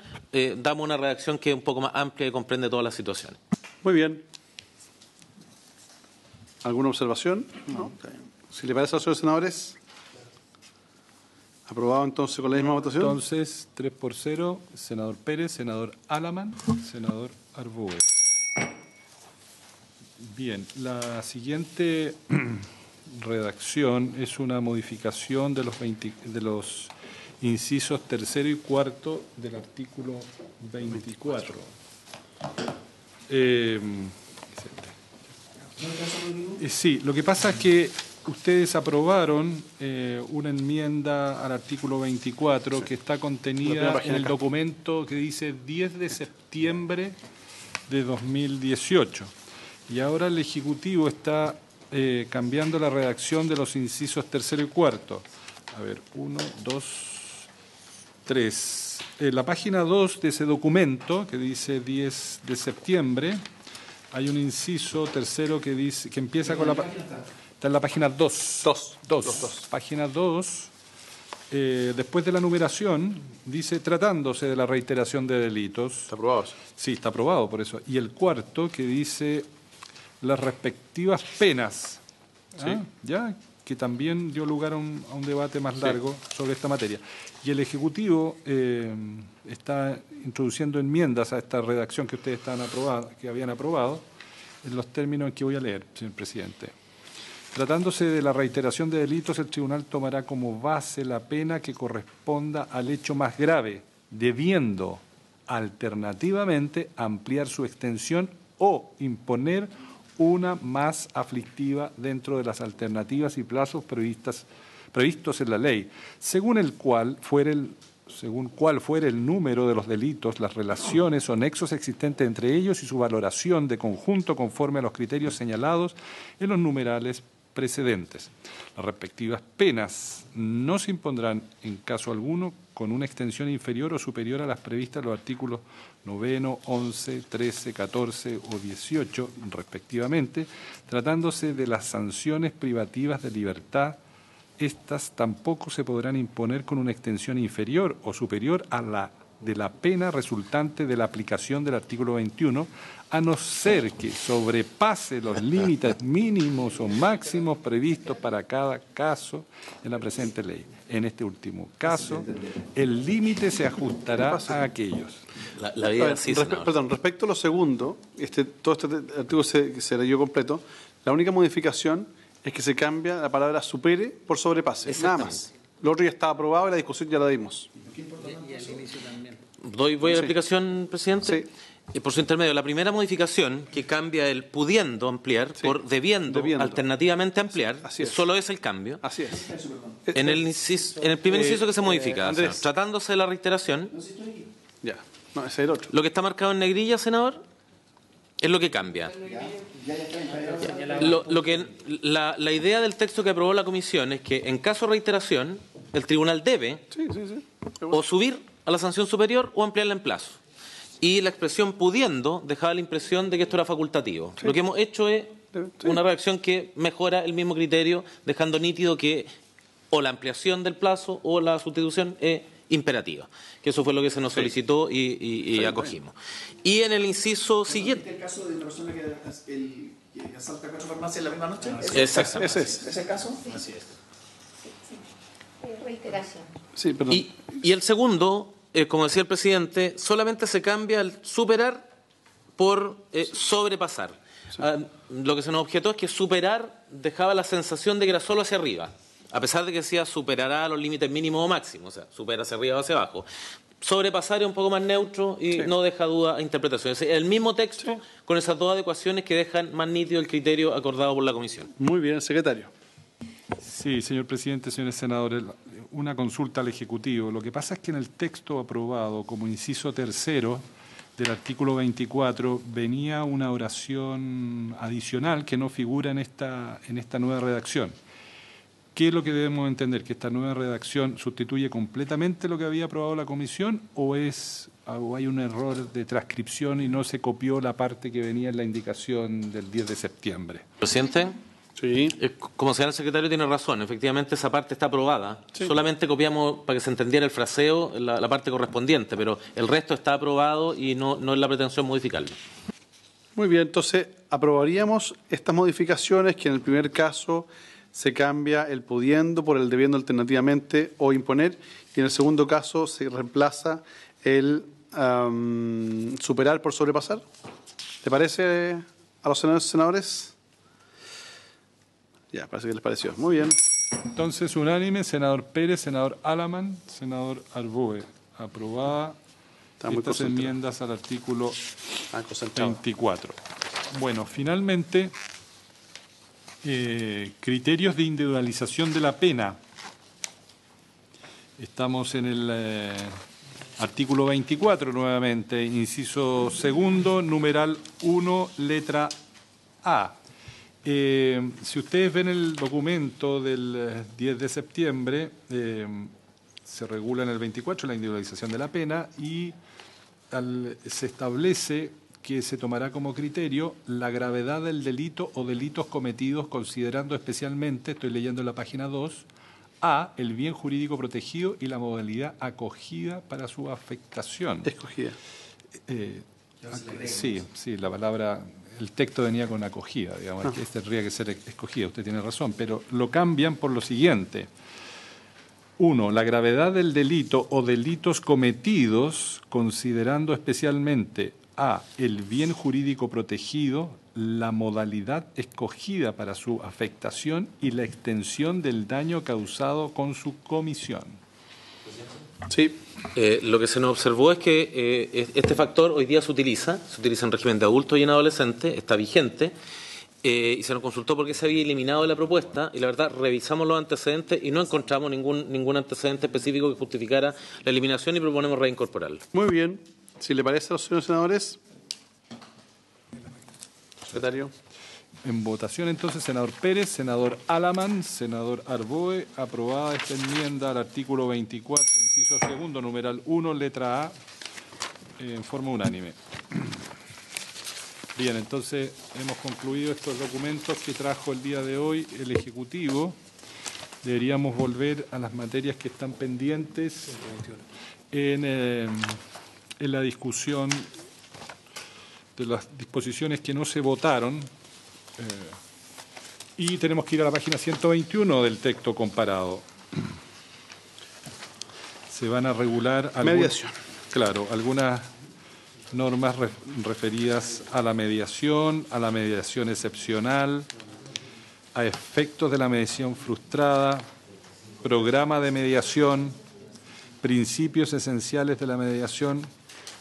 damos una redacción que es un poco más amplia y comprende todas las situaciones. Muy bien. ¿Alguna observación? No. Si le parece a los señores senadores, aprobado entonces con la misma votación. Entonces, 3-0, senador Pérez, senador Alaman, senador Arboe. Bien, la siguiente redacción es una modificación de los incisos 3 y 4 del artículo 24. Sí, lo que pasa es que ustedes aprobaron una enmienda al artículo 24 que está contenida en el documento que dice 10 de septiembre de 2018. Y ahora el Ejecutivo está cambiando la redacción de los incisos 3 y 4. A ver, 1, 2, 3. En la página 2 de ese documento, que dice 10 de septiembre, hay un inciso tercero que dice que empieza con la... Está en la página 2. Página 2, después de la numeración, dice tratándose de la reiteración de delitos. ¿Está aprobado? Sí, está aprobado por eso. Y el cuarto que dice las respectivas penas. ¿Ah? ¿Ya? que también dio lugar a un debate más largo sobre esta materia. Y el Ejecutivo está introduciendo enmiendas a esta redacción que ustedes habían aprobado, en los términos en que voy a leer, señor presidente. Tratándose de la reiteración de delitos, el tribunal tomará como base la pena que corresponda al hecho más grave, debiendo alternativamente ampliar su extensión o imponer una más aflictiva dentro de las alternativas y plazos previstos en la ley, según cuál fuere el número de los delitos, las relaciones o nexos existentes entre ellos y su valoración de conjunto conforme a los criterios señalados en los numerales precedentes. Las respectivas penas no se impondrán en caso alguno con una extensión inferior o superior a las previstas en los artículos 9, 11, 13, 14 o 18, respectivamente, tratándose de las sanciones privativas de libertad. Estas tampoco se podrán imponer con una extensión inferior o superior a la de la pena resultante de la aplicación del artículo 21, a no ser que sobrepase los límites mínimos o máximos previstos para cada caso en la presente ley. En este último caso, el límite se ajustará a aquellos. Respecto a lo segundo, todo este artículo se leyó completo. La única modificación es que se cambia la palabra supere por sobrepase, nada más. Lo otro ya estaba aprobado y la discusión ya la dimos. Voy a la explicación, presidente. Sí. Por su intermedio, la primera modificación que cambia el pudiendo ampliar por debiendo alternativamente ampliar, solo es el cambio. Así es. En el primer inciso que se modifica, Andrés, tratándose de la reiteración, ya. No, ese es el otro. Lo que está marcado en negrilla, senador, es lo que cambia. La idea del texto que aprobó la comisión es que en caso de reiteración, el tribunal debe o subir a la sanción superior o ampliarla en plazo. Y la expresión pudiendo dejaba la impresión de que esto era facultativo. Lo que hemos hecho es una redacción que mejora el mismo criterio, dejando nítido que o la ampliación del plazo o la sustitución es imperativa. Que eso fue lo que se nos solicitó y acogimos. Y en el inciso siguiente... ¿El caso de la persona que asalta 4 farmacias en la misma noche? Exactamente. ¿Es el caso? Así es. Reiteración. Sí, perdón. Y el segundo, como decía el presidente, solamente se cambia el superar por sobrepasar. Sí. Lo que se nos objetó es que superar dejaba la sensación de que era solo hacia arriba, a pesar de que decía superará los límites mínimos o máximos, o sea, supera hacia arriba o hacia abajo. Sobrepasar es un poco más neutro y no deja duda a interpretación. Es el mismo texto con esas dos adecuaciones que dejan más nítido el criterio acordado por la comisión. Muy bien, secretario. Sí, señor presidente, señores senadores, una consulta al Ejecutivo. Lo que pasa es que en el texto aprobado como inciso tercero del artículo 24 venía una oración adicional que no figura en esta nueva redacción. ¿Qué es lo que debemos entender? ¿Que esta nueva redacción sustituye completamente lo que había aprobado la comisión o hay un error de transcripción y no se copió la parte que venía en la indicación del 10 de septiembre? Presidente. Sí. Como señala el secretario, tiene razón. Efectivamente, esa parte está aprobada. Sí. Solamente copiamos para que se entendiera el fraseo la parte correspondiente, pero el resto está aprobado y no es la pretensión modificarlo. Muy bien, entonces aprobaríamos estas modificaciones que en el primer caso se cambia el pudiendo por el debiendo alternativamente o imponer y en el segundo caso se reemplaza el superar por sobrepasar. ¿Le parece a los senadores? Ya, parece que les pareció. Muy bien. Entonces, unánime, senador Pérez, senador Alamán, senador Arboe. Aprobada estas enmiendas al artículo 24. Bueno, finalmente, criterios de individualización de la pena. Estamos en el artículo 24 nuevamente, inciso segundo, numeral 1, letra A. Si ustedes ven el documento del 10 de septiembre, se regula en el 24 la individualización de la pena y se establece que se tomará como criterio la gravedad del delito o delitos cometidos considerando especialmente, estoy leyendo en la página 2, A, el bien jurídico protegido y la modalidad acogida para su afectación. Escogida. Sí, la palabra el texto venía con acogida, digamos, que este tendría que ser escogida, usted tiene razón, pero lo cambian por lo siguiente. 1. La gravedad del delito o delitos cometidos, considerando especialmente a. el bien jurídico protegido, la modalidad escogida para su afectación y la extensión del daño causado con su comisión. Sí. Lo que se nos observó es que este factor hoy día se utiliza en régimen de adultos y en adolescentes, está vigente, y se nos consultó por qué se había eliminado de la propuesta, y la verdad revisamos los antecedentes y no encontramos ningún antecedente específico que justificara la eliminación y proponemos reincorporarlo. Muy bien. Si le parece a los señores senadores. Secretario. En votación entonces, senador Pérez, senador Alamán, senador Arboe, aprobada esta enmienda al artículo 24, inciso segundo, numeral 1, letra A, en forma unánime. Bien, entonces hemos concluido estos documentos que trajo el día de hoy el Ejecutivo. Deberíamos volver a las materias que están pendientes en la discusión de las disposiciones que no se votaron. Y tenemos que ir a la página 121 del texto comparado. Se van a regular mediación. Claro, algunas normas referidas a la mediación excepcional, a efectos de la mediación frustrada, programa de mediación, principios esenciales de la mediación.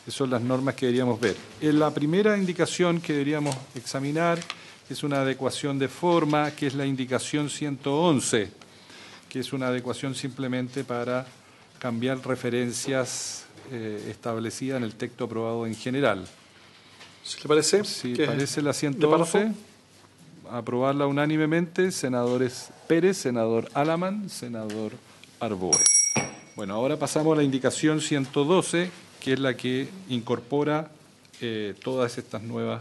Esas son las normas que deberíamos ver. En la primera indicación que deberíamos examinar es una adecuación de forma, que es la indicación 111, que es una adecuación simplemente para cambiar referencias establecidas en el texto aprobado en general. ¿Sí le parece? Sí, parece la 111. Aprobarla unánimemente, senadores Pérez, senador Alamán, senador Arboe. Bueno, ahora pasamos a la indicación 112, que es la que incorpora todas estas nuevas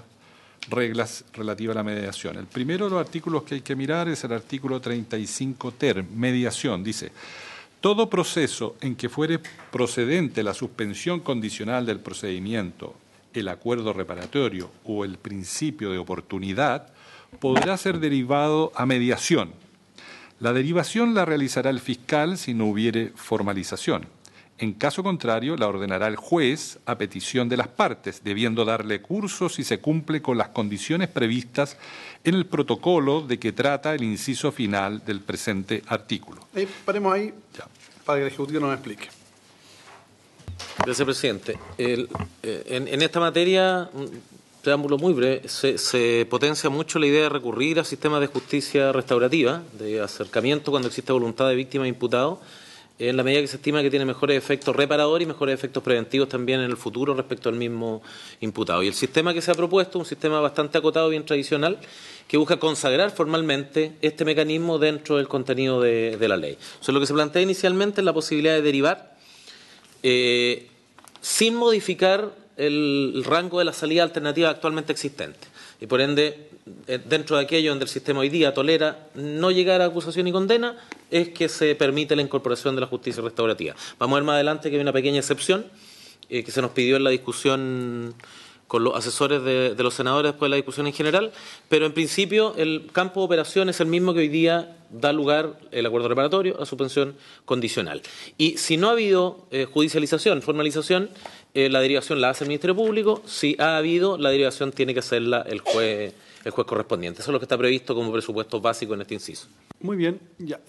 reglas relativas a la mediación. El primero de los artículos que hay que mirar es el artículo 35 ter, mediación. Dice, todo proceso en que fuere procedente la suspensión condicional del procedimiento, el acuerdo reparatorio o el principio de oportunidad podrá ser derivado a mediación. La derivación la realizará el fiscal si no hubiere formalización. En caso contrario, la ordenará el juez a petición de las partes, debiendo darle curso si se cumple con las condiciones previstas en el protocolo de que trata el inciso final del presente artículo. Paremos ahí para que el Ejecutivo nos explique. Gracias, presidente. En esta materia, un preámbulo muy breve, se potencia mucho la idea de recurrir a sistemas de justicia restaurativa, de acercamiento cuando existe voluntad de víctima e imputado, en la medida que se estima que tiene mejores efectos reparadores y mejores efectos preventivos también en el futuro respecto al mismo imputado. Y el sistema que se ha propuesto, un sistema bastante acotado, bien tradicional, que busca consagrar formalmente este mecanismo dentro del contenido de la ley. O sea, lo que se plantea inicialmente es la posibilidad de derivar sin modificar el rango de la salida alternativa actualmente existente. Y por ende, dentro de aquello donde el sistema hoy día tolera no llegar a acusación y condena, es que se permite la incorporación de la justicia restaurativa. Vamos a ver más adelante que hay una pequeña excepción que se nos pidió en la discusión con los asesores de los senadores después de la discusión en general, pero en principio el campo de operación es el mismo que hoy día da lugar el acuerdo reparatorio a suspensión condicional. Y si no ha habido judicialización, formalización, la derivación la hace el Ministerio Público. Si ha habido, la derivación tiene que hacerla el juez correspondiente. Eso es lo que está previsto como presupuesto básico en este inciso. Muy bien. Ya.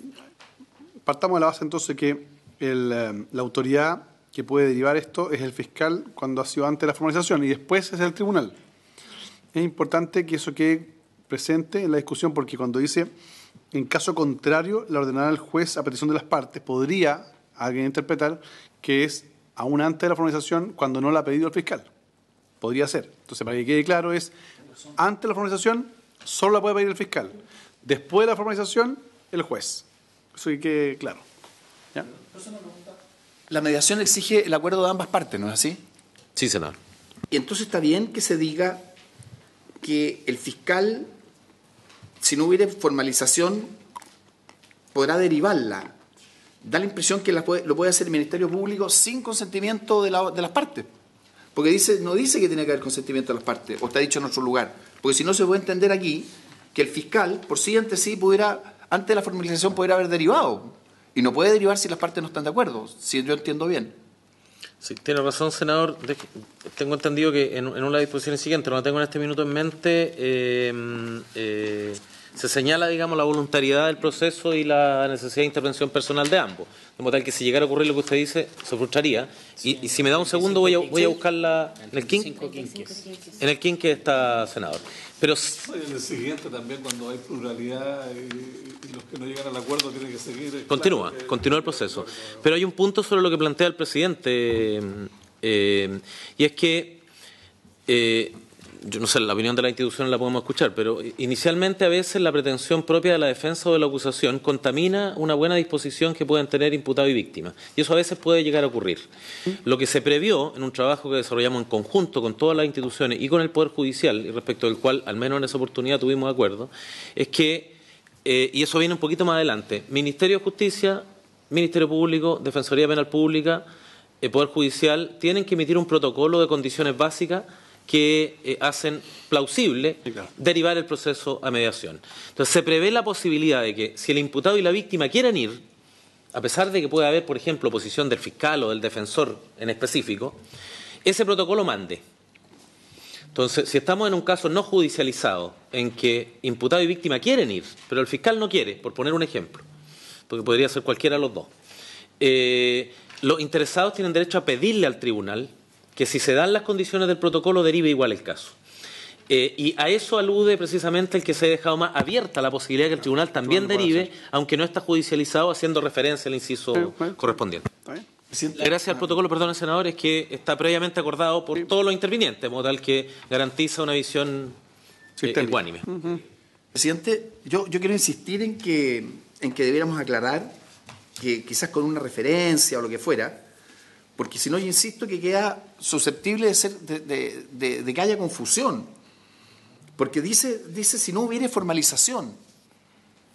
Partamos de la base entonces que la autoridad que puede derivar esto es el fiscal cuando ha sido antes de la formalización y después es el tribunal. Es importante que eso quede presente en la discusión porque cuando dice en caso contrario la ordenará el juez a petición de las partes, podría alguien interpretar que es aún antes de la formalización cuando no la ha pedido el fiscal. Podría ser. Entonces, para que quede claro, es antes de la formalización solo la puede pedir el fiscal. Después de la formalización, el juez. Eso que quede claro. ¿Ya? La mediación exige el acuerdo de ambas partes, ¿no es así? Sí, senador. Y entonces está bien que se diga que el fiscal, si no hubiera formalización, podrá derivarla. Da la impresión que lo puede hacer el Ministerio Público sin consentimiento de las partes. Porque no dice que tiene que haber consentimiento de las partes, o está dicho en otro lugar. Porque si no, se puede entender aquí que el fiscal, por sí ante sí, antes de la formalización, pudiera haber derivado. Y no puede derivar si las partes no están de acuerdo, si yo entiendo bien. Sí, tiene razón, senador. Tengo entendido que en una de las disposiciones siguientes, no la tengo en este minuto en mente, se señala, digamos, la voluntariedad del proceso y la necesidad de intervención personal de ambos. De modo tal que si llegara a ocurrir lo que usted dice, se frustraría. Y si me da un segundo, voy a buscarla en el quinque. En el quinque está, senador. Pero en el siguiente también, cuando hay pluralidad y los que no llegan al acuerdo tienen que seguir. Continúa el proceso. Pero hay un punto sobre lo que plantea el presidente, y es que, yo no sé, la opinión de la institución la podemos escuchar, pero inicialmente a veces la pretensión propia de la defensa o de la acusación contamina una buena disposición que pueden tener imputado y víctima. Y eso a veces puede llegar a ocurrir. Lo que se previó en un trabajo que desarrollamos en conjunto con todas las instituciones y con el Poder Judicial, y respecto del cual al menos en esa oportunidad tuvimos acuerdo, es que, y eso viene un poquito más adelante, Ministerio de Justicia, Ministerio Público, Defensoría Penal Pública, Poder Judicial, tienen que emitir un protocolo de condiciones básicas que hacen plausible derivar el proceso a mediación. Entonces, se prevé la posibilidad de que si el imputado y la víctima quieren ir, a pesar de que pueda haber, por ejemplo, oposición del fiscal o del defensor en específico, ese protocolo mande. Entonces, si estamos en un caso no judicializado, en que imputado y víctima quieren ir, pero el fiscal no quiere, por poner un ejemplo, porque podría ser cualquiera de los dos, los interesados tienen derecho a pedirle al tribunal que si se dan las condiciones del protocolo derive igual el caso. Y a eso alude precisamente el que se ha dejado más abierta la posibilidad de que el tribunal también derive, aunque no está judicializado, haciendo referencia al inciso correspondiente. Gracias al protocolo, perdón, senador, es que está previamente acordado por todos los intervinientes, de modo tal que garantiza una visión ecuánime. Presidente, yo quiero insistir en que debiéramos aclarar, que quizás con una referencia o lo que fuera, porque si no, yo insisto que queda susceptible de ser de que haya confusión. Porque dice si no hubiere formalización.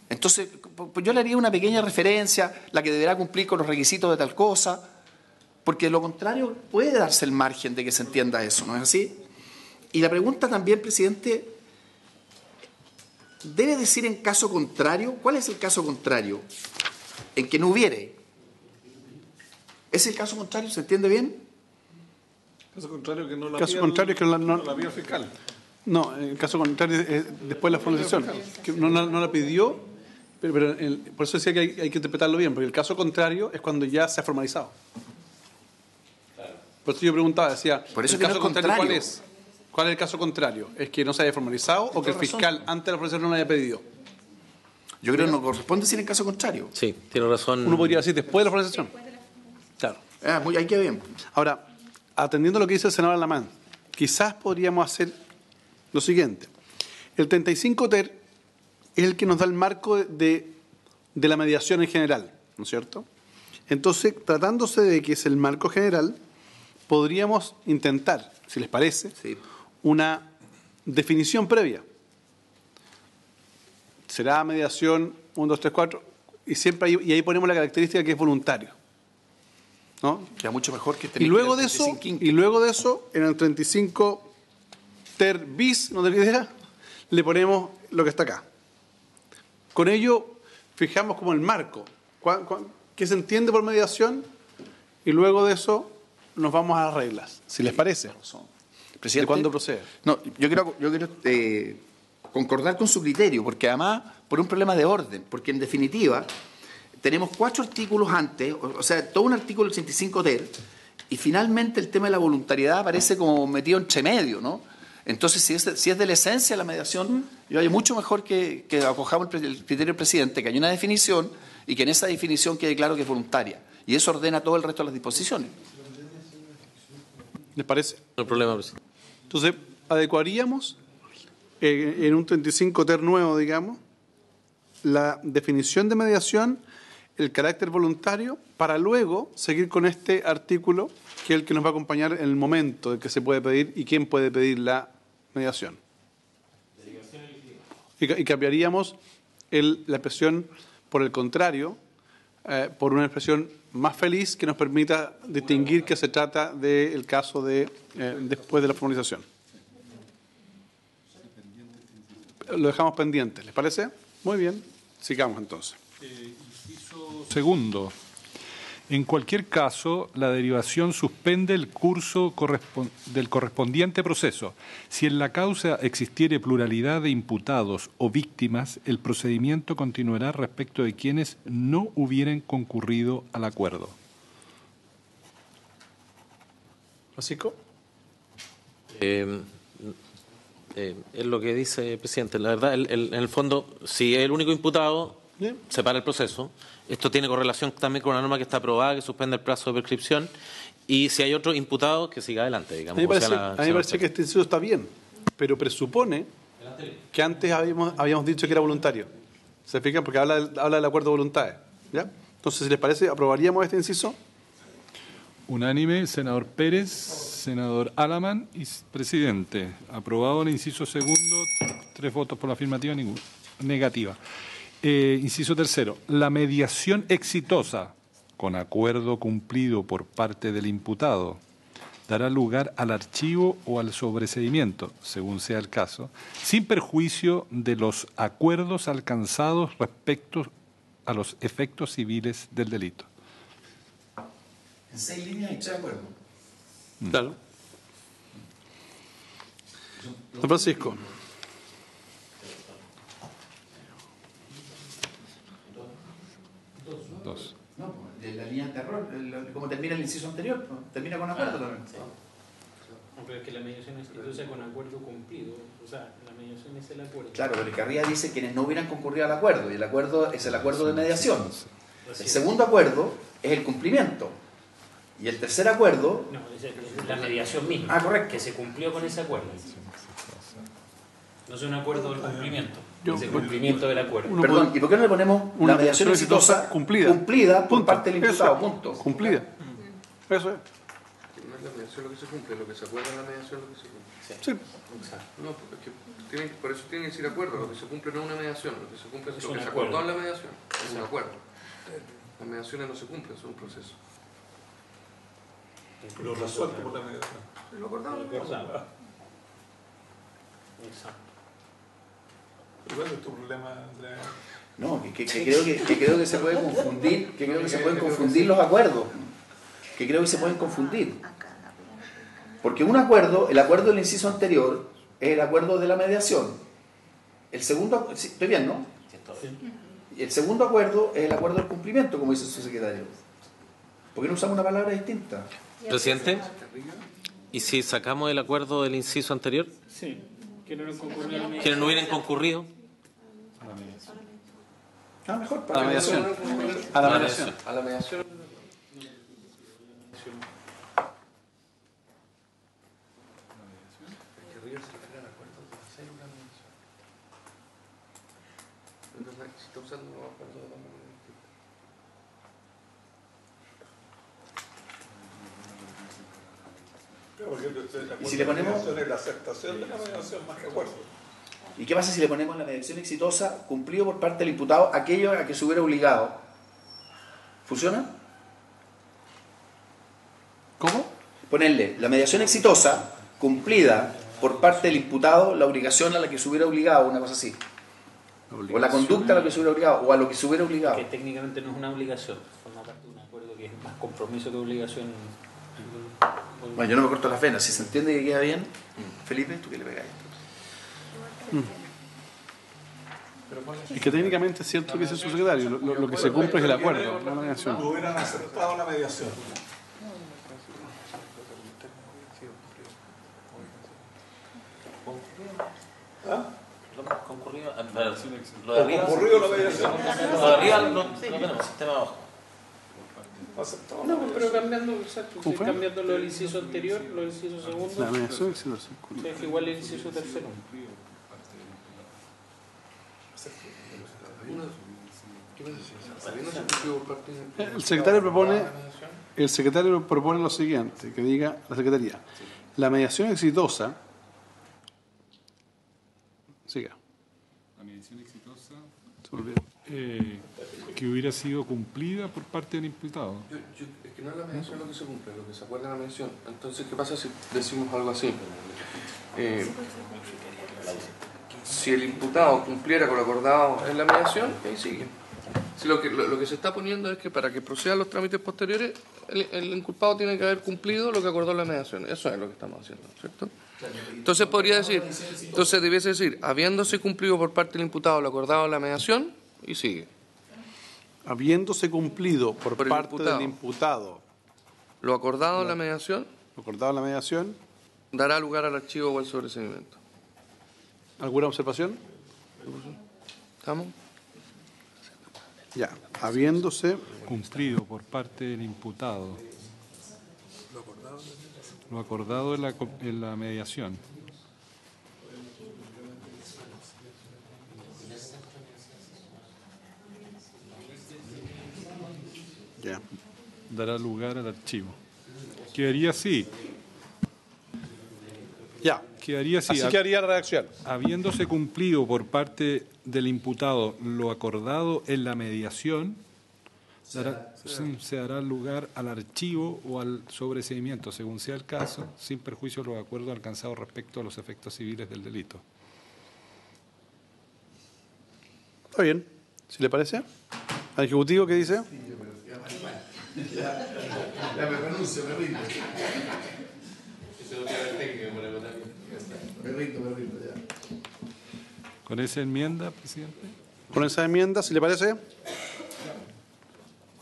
Entonces, pues yo le haría una pequeña referencia, la que deberá cumplir con los requisitos de tal cosa, porque de lo contrario puede darse el margen de que se entienda eso, ¿no es así? Y la pregunta también, presidente, debe decir en caso contrario, ¿cuál es el caso contrario? En que no hubiere. ¿Es el caso contrario? ¿Se entiende bien? Caso contrario que no la Caso contrario es que no la vía fiscal. No, el caso contrario es después de la formalización, que no la pidió, pero por eso decía que hay que interpretarlo bien, porque el caso contrario es cuando ya se ha formalizado. Por eso yo preguntaba, decía, por eso ¿el caso contrario cuál es? ¿Cuál es el caso contrario? ¿Es que no se haya formalizado o que el fiscal antes de la formalización no lo haya pedido? Yo creo que no corresponde decir en caso contrario. Sí, tiene razón. Uno podría decir después de la formalización. Claro. Ahí queda bien. Ahora, atendiendo a lo que dice el senador Alamán, quizás podríamos hacer lo siguiente. El 35 ter es el que nos da el marco de la mediación en general, ¿no es cierto? Entonces, tratándose de que es el marco general, podríamos intentar, si les parece, una definición previa. Será mediación 1, 2, 3, 4, y siempre ahí ponemos la característica que es voluntario, ¿no? Queda mucho mejor que y luego de eso, en el 35 ter bis, no tengo idea, le ponemos lo que está acá. Con ello fijamos como el marco, qué se entiende por mediación, y luego de eso nos vamos a las reglas, si les parece. Presidente, ¿De cuándo procede? No, yo quiero concordar con su criterio, porque además por un problema de orden, porque en definitiva tenemos 4 artículos antes, o sea, todo un artículo 85 ter, y finalmente el tema de la voluntariedad aparece como metido entre medio, ¿no? Entonces, si es de la esencia de la mediación, yo hay mucho mejor que acojamos el criterio del presidente, que hay una definición y que en esa definición quede claro que es voluntaria. Y eso ordena todo el resto de las disposiciones. ¿Les parece? No hay problema, presidente. Entonces, adecuaríamos en un 35 ter nuevo, digamos, la definición de mediación, el carácter voluntario, para luego seguir con este artículo, que es el que nos va a acompañar en el momento en que se puede pedir y quién puede pedir la mediación. Y cambiaríamos la expresión por el contrario por una expresión más feliz que nos permita distinguir que se trata del caso de después de la formalización. Lo dejamos pendiente, ¿les parece? Muy bien, sigamos entonces. Inciso segundo. En cualquier caso, la derivación suspende el curso del correspondiente proceso. Si en la causa existiere pluralidad de imputados o víctimas, el procedimiento continuará respecto de quienes no hubieren concurrido al acuerdo. ¿Francisco? Es lo que dice el presidente. La verdad, en el fondo, si es el único imputado, se para el proceso. Esto tiene correlación también con una norma que está aprobada, que suspende el plazo de prescripción. Y si hay otro imputado, que siga adelante, digamos. A mí me parece que este inciso está bien, pero presupone que antes habíamos dicho que era voluntario. ¿Se fijan? Porque habla del acuerdo de voluntades. ¿Ya? Entonces, si les parece, ¿aprobaríamos este inciso? Unánime, senador Pérez, senador Alaman y presidente. Aprobado el inciso segundo, 3 votos por la afirmativa, ninguna negativa. Inciso tercero, la mediación exitosa, con acuerdo cumplido por parte del imputado, dará lugar al archivo o al sobreseimiento, según sea el caso, sin perjuicio de los acuerdos alcanzados respecto a los efectos civiles del delito. En 6 líneas hay 3 acuerdos. Claro. Don Francisco. Dos. No, de la línea anterior, como termina el inciso anterior, termina con acuerdo también. Pero es que la mediación exitosa con acuerdo cumplido, o sea, la mediación es el acuerdo. Claro, pero el que arriba dice quienes no hubieran concurrido al acuerdo, y el acuerdo es el acuerdo de mediación. El segundo acuerdo es el cumplimiento. Y el tercer acuerdo... No, es la mediación misma. Ah, correcto. Que se cumplió con ese acuerdo. No es un acuerdo del cumplimiento, es el cumplimiento del acuerdo. Perdón, ¿y por qué no le ponemos una mediación exitosa cumplida por parte del imputado? Punto. Cumplida. Eso es. No es la mediación lo que se cumple, lo que se acuerda en la mediación es lo que se cumple. Sí. No, porque por eso tiene que decir acuerdo. Lo que se cumple no es una mediación, lo que se cumple es lo que se acuerdo. acordó en la mediación. Es un acuerdo. Las mediaciones no se cumplen, son un proceso. Lo resuelto por la mediación. Lo acordado. Exacto. ¿Cuál es tu problema, Andrea? No, que creo que se puede confundir, que creo que se pueden confundir los acuerdos. Que creo que se pueden confundir. Porque un acuerdo, el acuerdo del inciso anterior, es el acuerdo de la mediación. El segundo, sí, estoy bien, ¿no? Y el segundo acuerdo es el acuerdo del cumplimiento, como dice su secretario. ¿Por qué no usamos una palabra distinta? Presidente, ¿y si sacamos el acuerdo del inciso anterior? Sí, que no concurrieron. ¿Quienes no hubieran concurrido? Ah, mejor, A para la la mediación. mediación. A la mediación. A la mediación. Se está usando los acuerdos de la mediación. ¿Y si le ponemos? La aceptación de la mediación más que acuerdo. ¿Y qué pasa si le ponemos la mediación exitosa cumplido por parte del imputado aquello a que se hubiera obligado? ¿Funciona? ¿Cómo? Ponerle la mediación exitosa cumplida por parte del imputado la obligación a la que se hubiera obligado, una cosa así. O la conducta a la que se hubiera obligado, o a lo que se hubiera obligado. Que técnicamente no es una obligación, forma parte de un acuerdo que es más compromiso que obligación. Bueno, yo no me corto las venas, si se entiende que queda bien, Felipe, tú que le pegáis. Y que técnicamente es cierto que dice su secretario, lo que se cumple es el acuerdo, no la mediación. No hubieran aceptado la mediación. ¿Ah? Concurrido, Lo de arriba, concurrido la mediación. Lo de arriba lo tenemos, sistema abajo. Aceptado. No, pero cambiando, exacto, cambiando lo del inciso anterior, lo del inciso segundo. La mediación exitosa. Es que igual el inciso tercero. El secretario propone lo siguiente, que diga la Secretaría. La mediación exitosa. Siga. La mediación exitosa Que hubiera sido cumplida por parte del imputado. Es que no es la mediación lo que se cumple, lo que se acuerda en la mediación. Entonces, ¿qué pasa si decimos algo así? Si el imputado cumpliera con lo acordado en la mediación, ahí sigue. Si lo que se está poniendo es que para que procedan los trámites posteriores, el inculpado tiene que haber cumplido lo que acordó en la mediación. Eso es lo que estamos haciendo, ¿cierto? Entonces podría decir, debiese decir, habiéndose cumplido por parte del imputado lo acordado en la mediación, y sigue. Habiéndose cumplido por el parte imputado. del imputado Lo acordado en la mediación lo acordado en la mediación, dará lugar al archivo o al sobreseimiento. ¿alguna observación? ¿Estamos? Ya, habiéndose Cumplido por parte del imputado. Lo acordado en la mediación. ya. Dará lugar al archivo. Quedaría así. Ya. Quedaría así. Así quedaría la redacción. Habiéndose cumplido por parte del imputado lo acordado en la mediación, se dará lugar al archivo o al sobreseimiento, según sea el caso, sin perjuicio de los acuerdos alcanzados respecto a los efectos civiles del delito. Está bien. ¿Si le parece? ¿Al Ejecutivo qué dice? Ya me renuncio, me rindo. Me rindo, ya. ¿Con esa enmienda, presidente? Con esa enmienda, si le parece.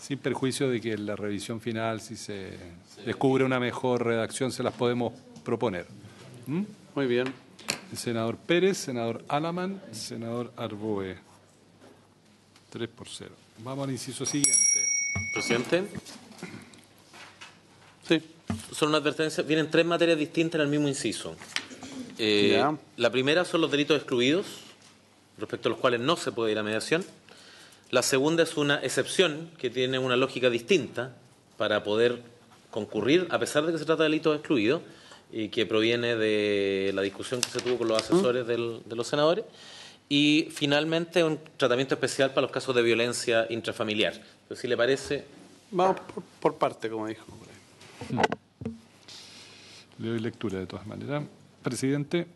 Sin perjuicio de que en la revisión final, si se descubre una mejor redacción, se las podemos proponer. Muy bien. El senador Pérez, senador Alaman, senador Arboe. 3-0. Vamos al inciso siguiente. Presidente. Sí. Son una advertencia. Vienen 3 materias distintas en el mismo inciso. Ya. La primera son los delitos excluidos, respecto a los cuales no se puede ir a mediación. La segunda es una excepción que tiene una lógica distinta para poder concurrir, a pesar de que se trata de delitos excluidos, y que proviene de la discusión que se tuvo con los asesores de los senadores. Y finalmente un tratamiento especial para los casos de violencia intrafamiliar. Entonces, si le parece... Vamos por parte, como dijo. Le doy lectura de todas maneras. Presidente,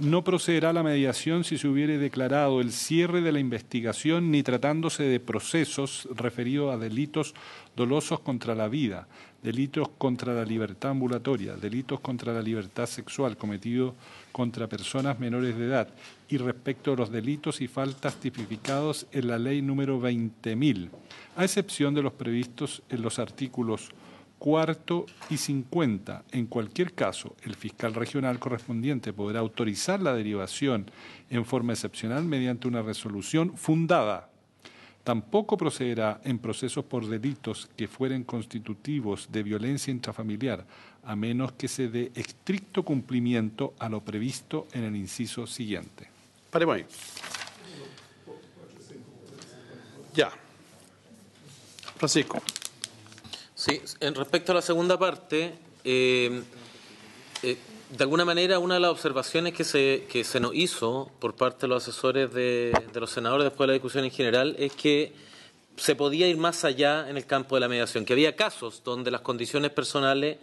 no procederá a la mediación si se hubiere declarado el cierre de la investigación ni tratándose de procesos referidos a delitos dolosos contra la vida, delitos contra la libertad ambulatoria, delitos contra la libertad sexual cometidos contra personas menores de edad y respecto a los delitos y faltas tipificados en la ley número 20.000, a excepción de los previstos en los artículos 4 y 50. En cualquier caso, el fiscal regional correspondiente podrá autorizar la derivación en forma excepcional mediante una resolución fundada. Tampoco procederá en procesos por delitos que fueren constitutivos de violencia intrafamiliar, a menos que se dé estricto cumplimiento a lo previsto en el inciso siguiente. Paremos ahí. Ya. Francisco. Sí, en respecto a la segunda parte, de alguna manera una de las observaciones que se nos hizo por parte de los asesores de los senadores después de la discusión en general es que se podía ir más allá en el campo de la mediación, que había casos donde las condiciones personales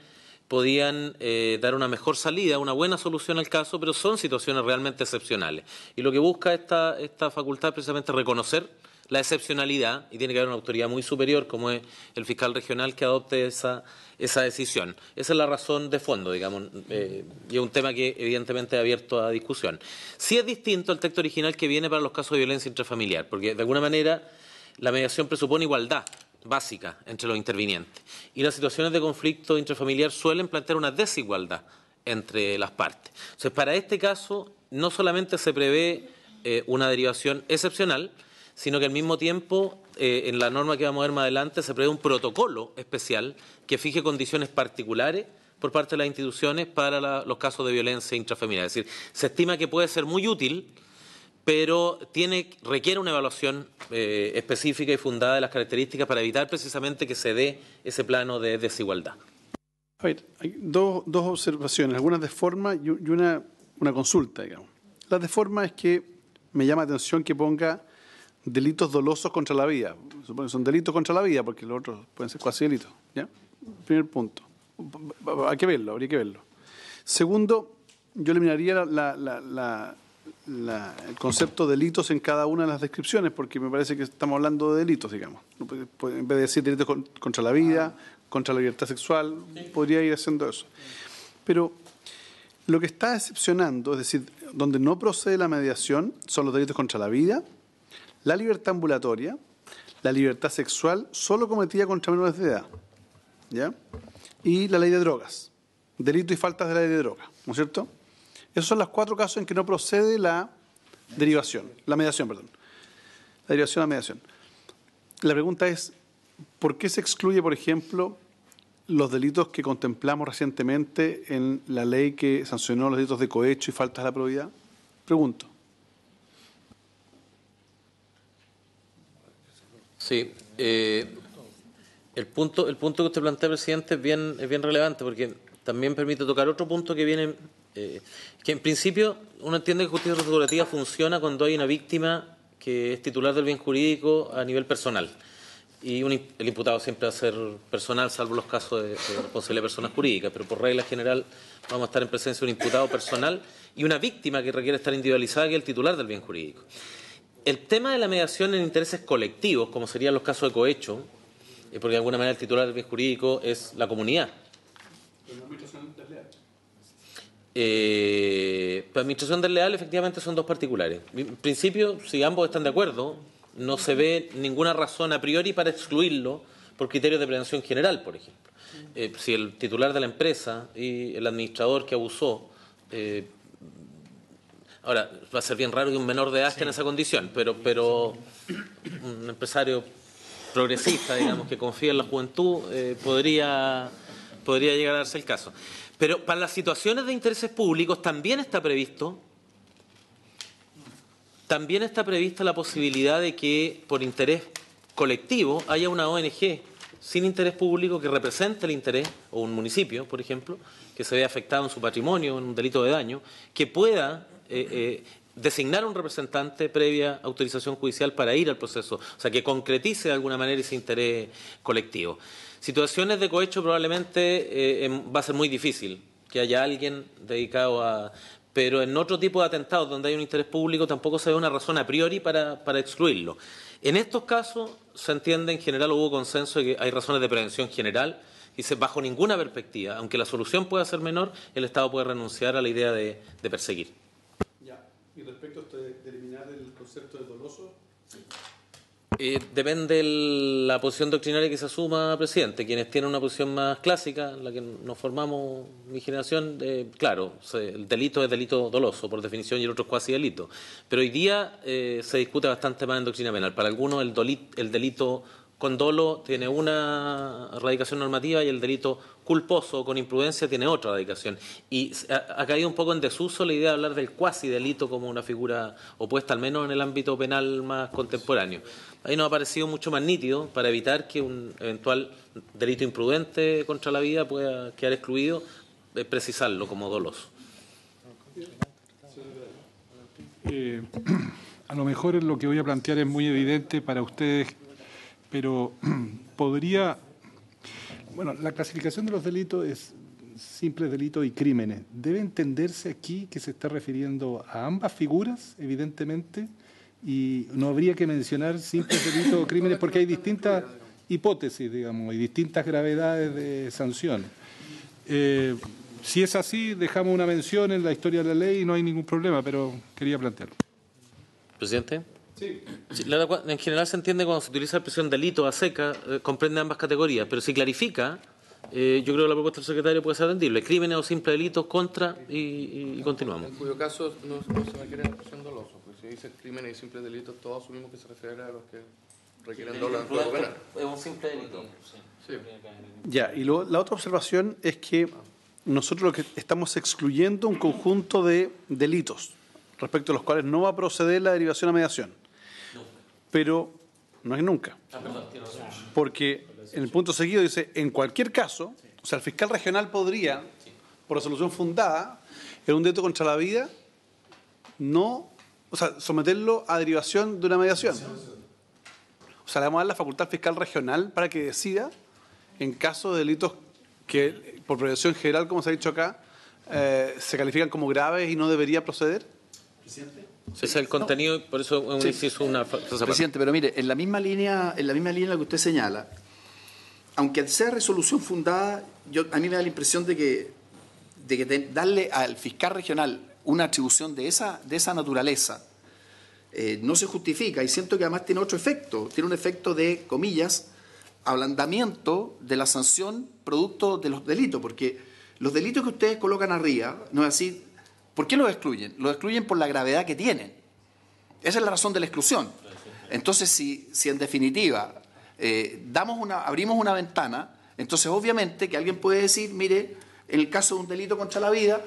podían dar una mejor salida, una buena solución al caso, pero son situaciones realmente excepcionales. Y lo que busca esta facultad es precisamente reconocer la excepcionalidad, y tiene que haber una autoridad muy superior, como es el fiscal regional, que adopte esa decisión. Esa es la razón de fondo, digamos, y es un tema que evidentemente ha abierto a discusión. Sí es distinto al texto original que viene para los casos de violencia intrafamiliar, porque de alguna manera la mediación presupone igualdad básica entre los intervinientes, y las situaciones de conflicto intrafamiliar suelen plantear una desigualdad entre las partes. Entonces, para este caso, no solamente se prevé una derivación excepcional, sino que al mismo tiempo, en la norma que vamos a ver más adelante, se prevé un protocolo especial que fije condiciones particulares por parte de las instituciones para los casos de violencia intrafamiliar. Es decir, se estima que puede ser muy útil, pero requiere una evaluación específica y fundada de las características para evitar precisamente que se dé ese plano de desigualdad. A ver, hay dos observaciones, algunas de forma y una consulta, digamos. La de forma es que me llama la atención que ponga delitos dolosos contra la vida. Supone que son delitos contra la vida, porque los otros pueden ser cuasi delitos. ¿Ya? Primer punto. Hay que verlo, habría que verlo. Segundo, yo eliminaría el concepto de delitos en cada una de las descripciones, porque me parece que estamos hablando de delitos, digamos. En vez de decir delitos contra la vida, contra la libertad sexual, podría ir haciendo eso. Pero lo que está excepcionando, es decir, donde no procede la mediación, son los delitos contra la vida, la libertad ambulatoria, la libertad sexual solo cometida contra menores de edad, ¿ya? Y la ley de drogas, delitos y faltas de la ley de drogas, ¿no es cierto? Esos son los 4 casos en que no procede la mediación. La derivación a mediación. La pregunta es, ¿por qué se excluye, por ejemplo, los delitos que contemplamos recientemente en la ley que sancionó los delitos de cohecho y faltas de la probidad? Pregunto. Sí. El punto que usted plantea, presidente, es bien relevante, porque también permite tocar otro punto que viene, que en principio uno entiende que justicia restaurativa funciona cuando hay una víctima que es titular del bien jurídico a nivel personal. Y el imputado siempre va a ser personal, salvo los casos de responsabilidad de personas jurídicas, pero por regla general vamos a estar en presencia de un imputado personal y una víctima que requiere estar individualizada, que es el titular del bien jurídico. El tema de la mediación en intereses colectivos, como serían los casos de cohecho, porque de alguna manera el titular del bien jurídico es la comunidad. ¿Pero administración desleal? Para administración desleal, efectivamente, son 2 particulares. En principio, si ambos están de acuerdo, no se ve ninguna razón a priori para excluirlo por criterios de prevención general, por ejemplo. Si el titular de la empresa y el administrador que abusó, ahora va a ser bien raro que un menor de edad esté en esa condición, pero un empresario progresista, digamos, que confía en la juventud, podría llegar a darse el caso. Pero para las situaciones de intereses públicos también está prevista la posibilidad de que por interés colectivo haya una ONG sin interés público que represente el interés, o un municipio, por ejemplo, que se vea afectado en su patrimonio, en un delito de daño, que pueda designar un representante previa autorización judicial para ir al proceso, o sea, que concretice de alguna manera ese interés colectivo. Situaciones de cohecho probablemente va a ser muy difícil que haya alguien dedicado a... Pero en otro tipo de atentados donde hay un interés público tampoco se ve una razón a priori para excluirlo. En estos casos se entiende, en general hubo consenso de que hay razones de prevención general y bajo ninguna perspectiva, aunque la solución pueda ser menor, el Estado puede renunciar a la idea de perseguir. Ya. Y respecto a esto de eliminar el concepto de doloso... Depende de la posición doctrinaria que se asuma, presidente. Quienes tienen una posición más clásica, la que nos formamos mi generación, claro, el delito es delito doloso, por definición, y el otro es cuasi delito. Pero hoy día se discute bastante más en doctrina penal. Para algunos el delito con dolo tiene una radicación normativa y el delito culposo con imprudencia tiene otra radicación. Y ha caído un poco en desuso la idea de hablar del cuasi delito como una figura opuesta, al menos en el ámbito penal más contemporáneo. Ahí nos ha parecido mucho más nítido, para evitar que un eventual delito imprudente contra la vida pueda quedar excluido, precisarlo como doloso. A lo mejor lo que voy a plantear es muy evidente para ustedes, pero podría... Bueno, la clasificación de los delitos es simples delitos y crímenes. ¿Debe entenderse aquí que se está refiriendo a ambas figuras, evidentemente? Y no habría que mencionar simples delitos o crímenes porque hay distintas hipótesis, digamos, y distintas gravedades de sanción. Si es así, dejamos una mención en la historia de la ley y no hay ningún problema, pero quería plantearlo. Presidente. Sí. En general se entiende cuando se utiliza la expresión delito a seca, comprende ambas categorías, pero si clarifica, yo creo que la propuesta del secretario puede ser atendible. Crímenes o simples delitos contra y continuamos. En cuyo caso no se requiere la expresión doloso, porque si dice crímenes y simples delitos, todos asumimos que se refiere a los que requieren dolo en Código Penal. Es un simple delito. Sí. Ya, y la otra observación es que nosotros lo que estamos excluyendo un conjunto de delitos respecto a los cuales no va a proceder la derivación a mediación. Pero no es nunca. Porque en el punto seguido dice, en cualquier caso, o sea, el fiscal regional podría, por resolución fundada, en un delito contra la vida, no O sea, someterlo a derivación de una mediación. O sea, le vamos a dar la facultad al fiscal regional para que decida en caso de delitos que, por prevención general, como se ha dicho acá, se califican como graves y no debería proceder. Ese es el contenido, por eso un inciso, una... Presidente, pero mire, en la misma línea en la que usted señala, aunque sea resolución fundada, a mí me da la impresión de que darle al fiscal regional una atribución de esa naturaleza no se justifica, y siento que además tiene otro efecto, tiene un efecto de, comillas, ablandamiento de la sanción producto de los delitos, porque los delitos que ustedes colocan arriba, no es así, ¿por qué los excluyen? Los excluyen por la gravedad que tienen. Esa es la razón de la exclusión. Entonces, si en definitiva abrimos una ventana, entonces obviamente que alguien puede decir, mire, en el caso de un delito contra la vida,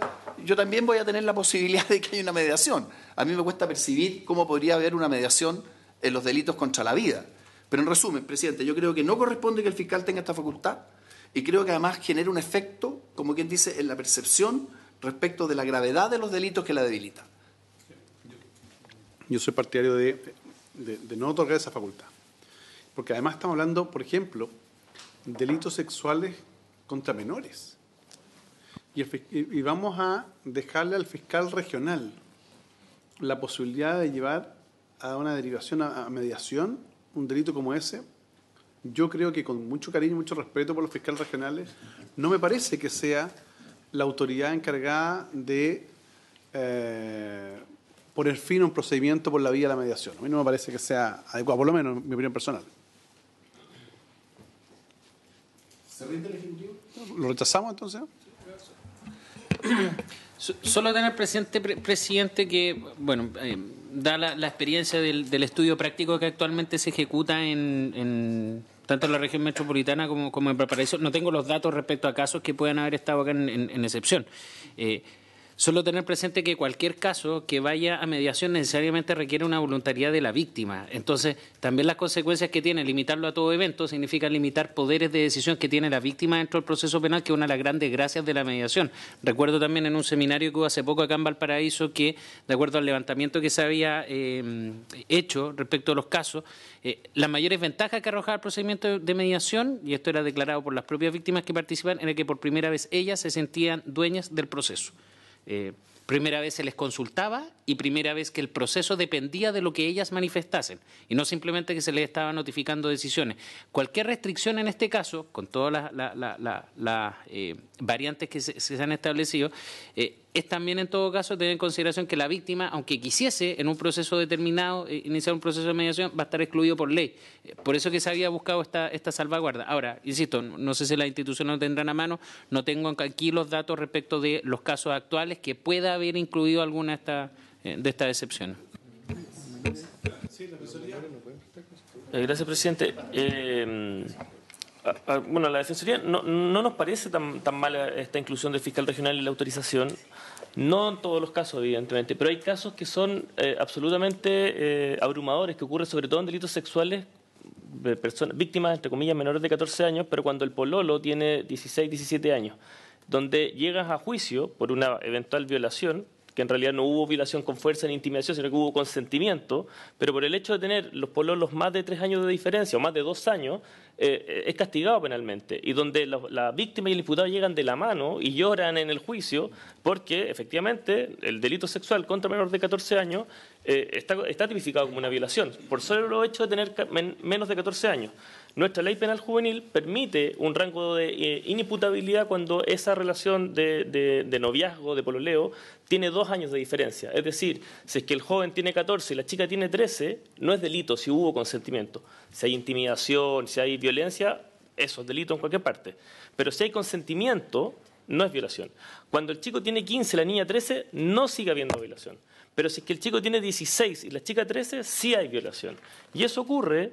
yo también voy a tener la posibilidad de que haya una mediación. A mí me cuesta percibir cómo podría haber una mediación en los delitos contra la vida. Pero en resumen, presidente, yo creo que no corresponde que el fiscal tenga esta facultad y creo que además genera un efecto, como quien dice, en la percepción respecto de la gravedad de los delitos que la debilita. Yo soy partidario de no otorgar esa facultad. Porque además estamos hablando, por ejemplo, delitos sexuales contra menores. Y vamos a dejarle al fiscal regional la posibilidad de llevar a una derivación, a mediación, un delito como ese. Yo creo que con mucho cariño y mucho respeto por los fiscales regionales, no me parece que sea la autoridad encargada de poner fin a un procedimiento por la vía de la mediación. A mí no me parece que sea adecuado, por lo menos en mi opinión personal. ¿Se rinde el Ejecutivo? ¿Lo rechazamos entonces? Solo tener presente, presidente, que bueno, da la experiencia del estudio práctico que actualmente se ejecuta tanto en la región metropolitana como en Valparaíso. No tengo los datos respecto a casos que puedan haber estado acá en excepción. Solo tener presente que cualquier caso que vaya a mediación necesariamente requiere una voluntariedad de la víctima. Entonces, también las consecuencias que tiene limitarlo a todo evento significa limitar poderes de decisión que tiene la víctima dentro del proceso penal, que es una de las grandes gracias de la mediación. Recuerdo también en un seminario que hubo hace poco acá en Valparaíso que, de acuerdo al levantamiento que se había hecho respecto a los casos, las mayores ventajas que arrojaba el procedimiento de mediación, y esto era declarado por las propias víctimas que participan, era que por primera vez ellas se sentían dueñas del proceso. Primera vez se les consultaba y primera vez que el proceso dependía de lo que ellas manifestasen y no simplemente que se les estaba notificando decisiones. Cualquier restricción en este caso, con todas las variantes que se han establecido, es también en todo caso tener en consideración que la víctima, aunque quisiese en un proceso determinado iniciar un proceso de mediación, va a estar excluido por ley. Por eso que se había buscado esta salvaguarda. Ahora, insisto, no sé si las instituciones lo tendrán a mano, no tengo aquí los datos respecto de los casos actuales que pueda haber incluido alguna de estas excepciones. Gracias, presidente. Bueno, la Defensoría no nos parece tan mala esta inclusión del fiscal regional y la autorización. No en todos los casos, evidentemente, pero hay casos que son absolutamente abrumadores, que ocurren sobre todo en delitos sexuales de personas, víctimas, entre comillas, menores de 14 años, pero cuando el pololo tiene 16, 17 años, donde llegas a juicio por una eventual violación, que en realidad no hubo violación con fuerza ni intimidación, sino que hubo consentimiento, pero por el hecho de tener los pololos más de 3 años de diferencia o más de 2 años, es castigado penalmente. Y donde la víctima y el imputado llegan de la mano y lloran en el juicio porque efectivamente el delito sexual contra menores de 14 años está tipificado como una violación, por solo el hecho de tener menos de 14 años. Nuestra ley penal juvenil permite un rango de inimputabilidad cuando esa relación de noviazgo, de pololeo, tiene 2 años de diferencia. Es decir, si es que el joven tiene 14 y la chica tiene 13, no es delito si hubo consentimiento. Si hay intimidación, si hay violencia, eso es delito en cualquier parte. Pero si hay consentimiento, no es violación. Cuando el chico tiene 15 y la niña 13, no sigue habiendo violación. Pero si es que el chico tiene 16 y la chica 13, sí hay violación. Y eso ocurre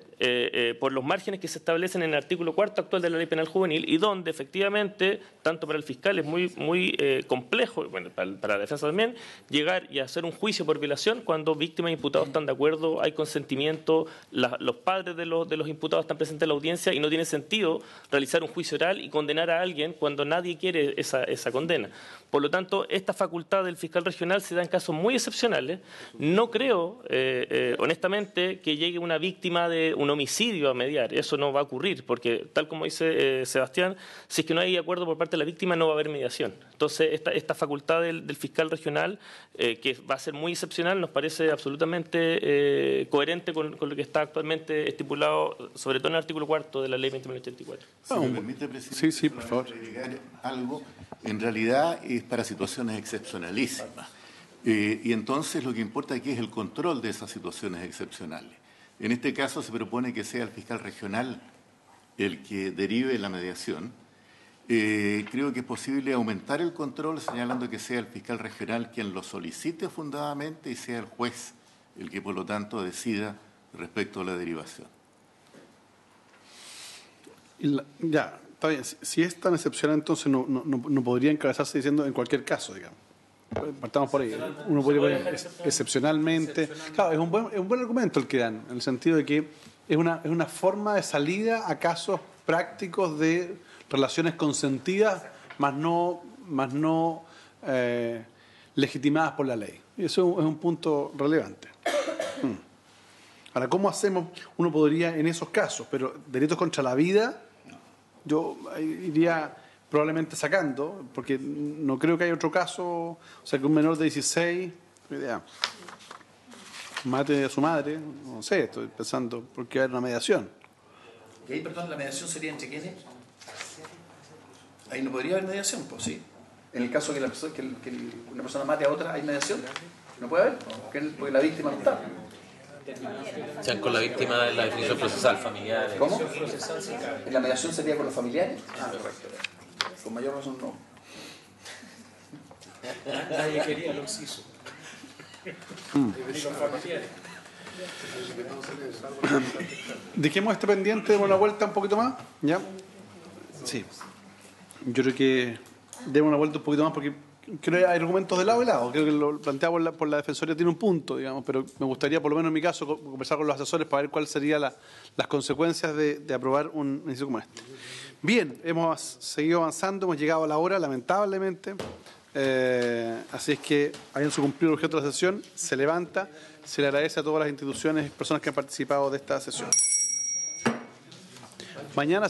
por los márgenes que se establecen en el artículo 4 actual de la Ley Penal Juvenil y donde efectivamente, tanto para el fiscal es muy complejo, bueno, para la defensa también, llegar y hacer un juicio por violación cuando víctimas e imputados están de acuerdo, hay consentimiento, los padres de los imputados están presentes en la audiencia y no tiene sentido realizar un juicio oral y condenar a alguien cuando nadie quiere esa condena. Por lo tanto, esta facultad del fiscal regional se da en casos muy excepcionales. No creo, honestamente, que llegue una víctima de un homicidio a mediar. Eso no va a ocurrir, porque tal como dice Sebastián, si es que no hay acuerdo por parte de la víctima, no va a haber mediación. Entonces, esta facultad del fiscal regional, que va a ser muy excepcional, nos parece absolutamente coherente con lo que está actualmente estipulado, sobre todo en el artículo 4 de la Ley 20.084. Si me permite, presidente, Sí, por favor. agregar algo. En realidad es para situaciones excepcionalísimas. Y entonces lo que importa aquí es el control de esas situaciones excepcionales. En este caso se propone que sea el fiscal regional el que derive la mediación. Creo que es posible aumentar el control señalando que sea el fiscal regional quien lo solicite fundadamente y sea el juez el que por lo tanto decida respecto a la derivación. Ya, está bien. Si es tan excepcional, entonces no podría encabezarse diciendo en cualquier caso, digamos. Partamos por ahí. Uno podría poner excepcionalmente. Claro, es un buen argumento el que dan, en el sentido de que es una forma de salida a casos prácticos de relaciones consentidas, más no legitimadas por la ley. Y eso es un punto relevante. Ahora, ¿cómo hacemos? Uno podría, en esos casos, pero delitos contra la vida, yo iría probablemente sacando, porque no creo que haya otro caso, o sea, que un menor de 16, mate a su madre, no sé, estoy pensando, porque hay una mediación. ¿Y ahí, perdón, la mediación sería entre quiénes? Ahí no podría haber mediación, pues sí. En el caso que una persona mate a otra, ¿hay mediación? ¿No puede haber? Porque la víctima no está. O sea, con la víctima de la definición procesal, familiares. ¿Cómo? ¿La mediación sería con los familiares? Ah, correcto. Con mayor razón no. Nadie quería lo hizo. Dejemos este pendiente, demos una vuelta un poquito más. ¿Ya? Sí. Yo creo que demos una vuelta un poquito más porque creo que hay argumentos de lado y lado. Creo que lo planteado por la Defensoría tiene un punto, digamos, pero me gustaría, por lo menos en mi caso, conversar con los asesores para ver cuáles serían las consecuencias de aprobar un inicio como este. Bien, hemos seguido avanzando, hemos llegado a la hora, lamentablemente. Así es que, habiendo cumplido el objeto de la sesión, se levanta, se le agradece a todas las instituciones y personas que han participado de esta sesión. Mañana.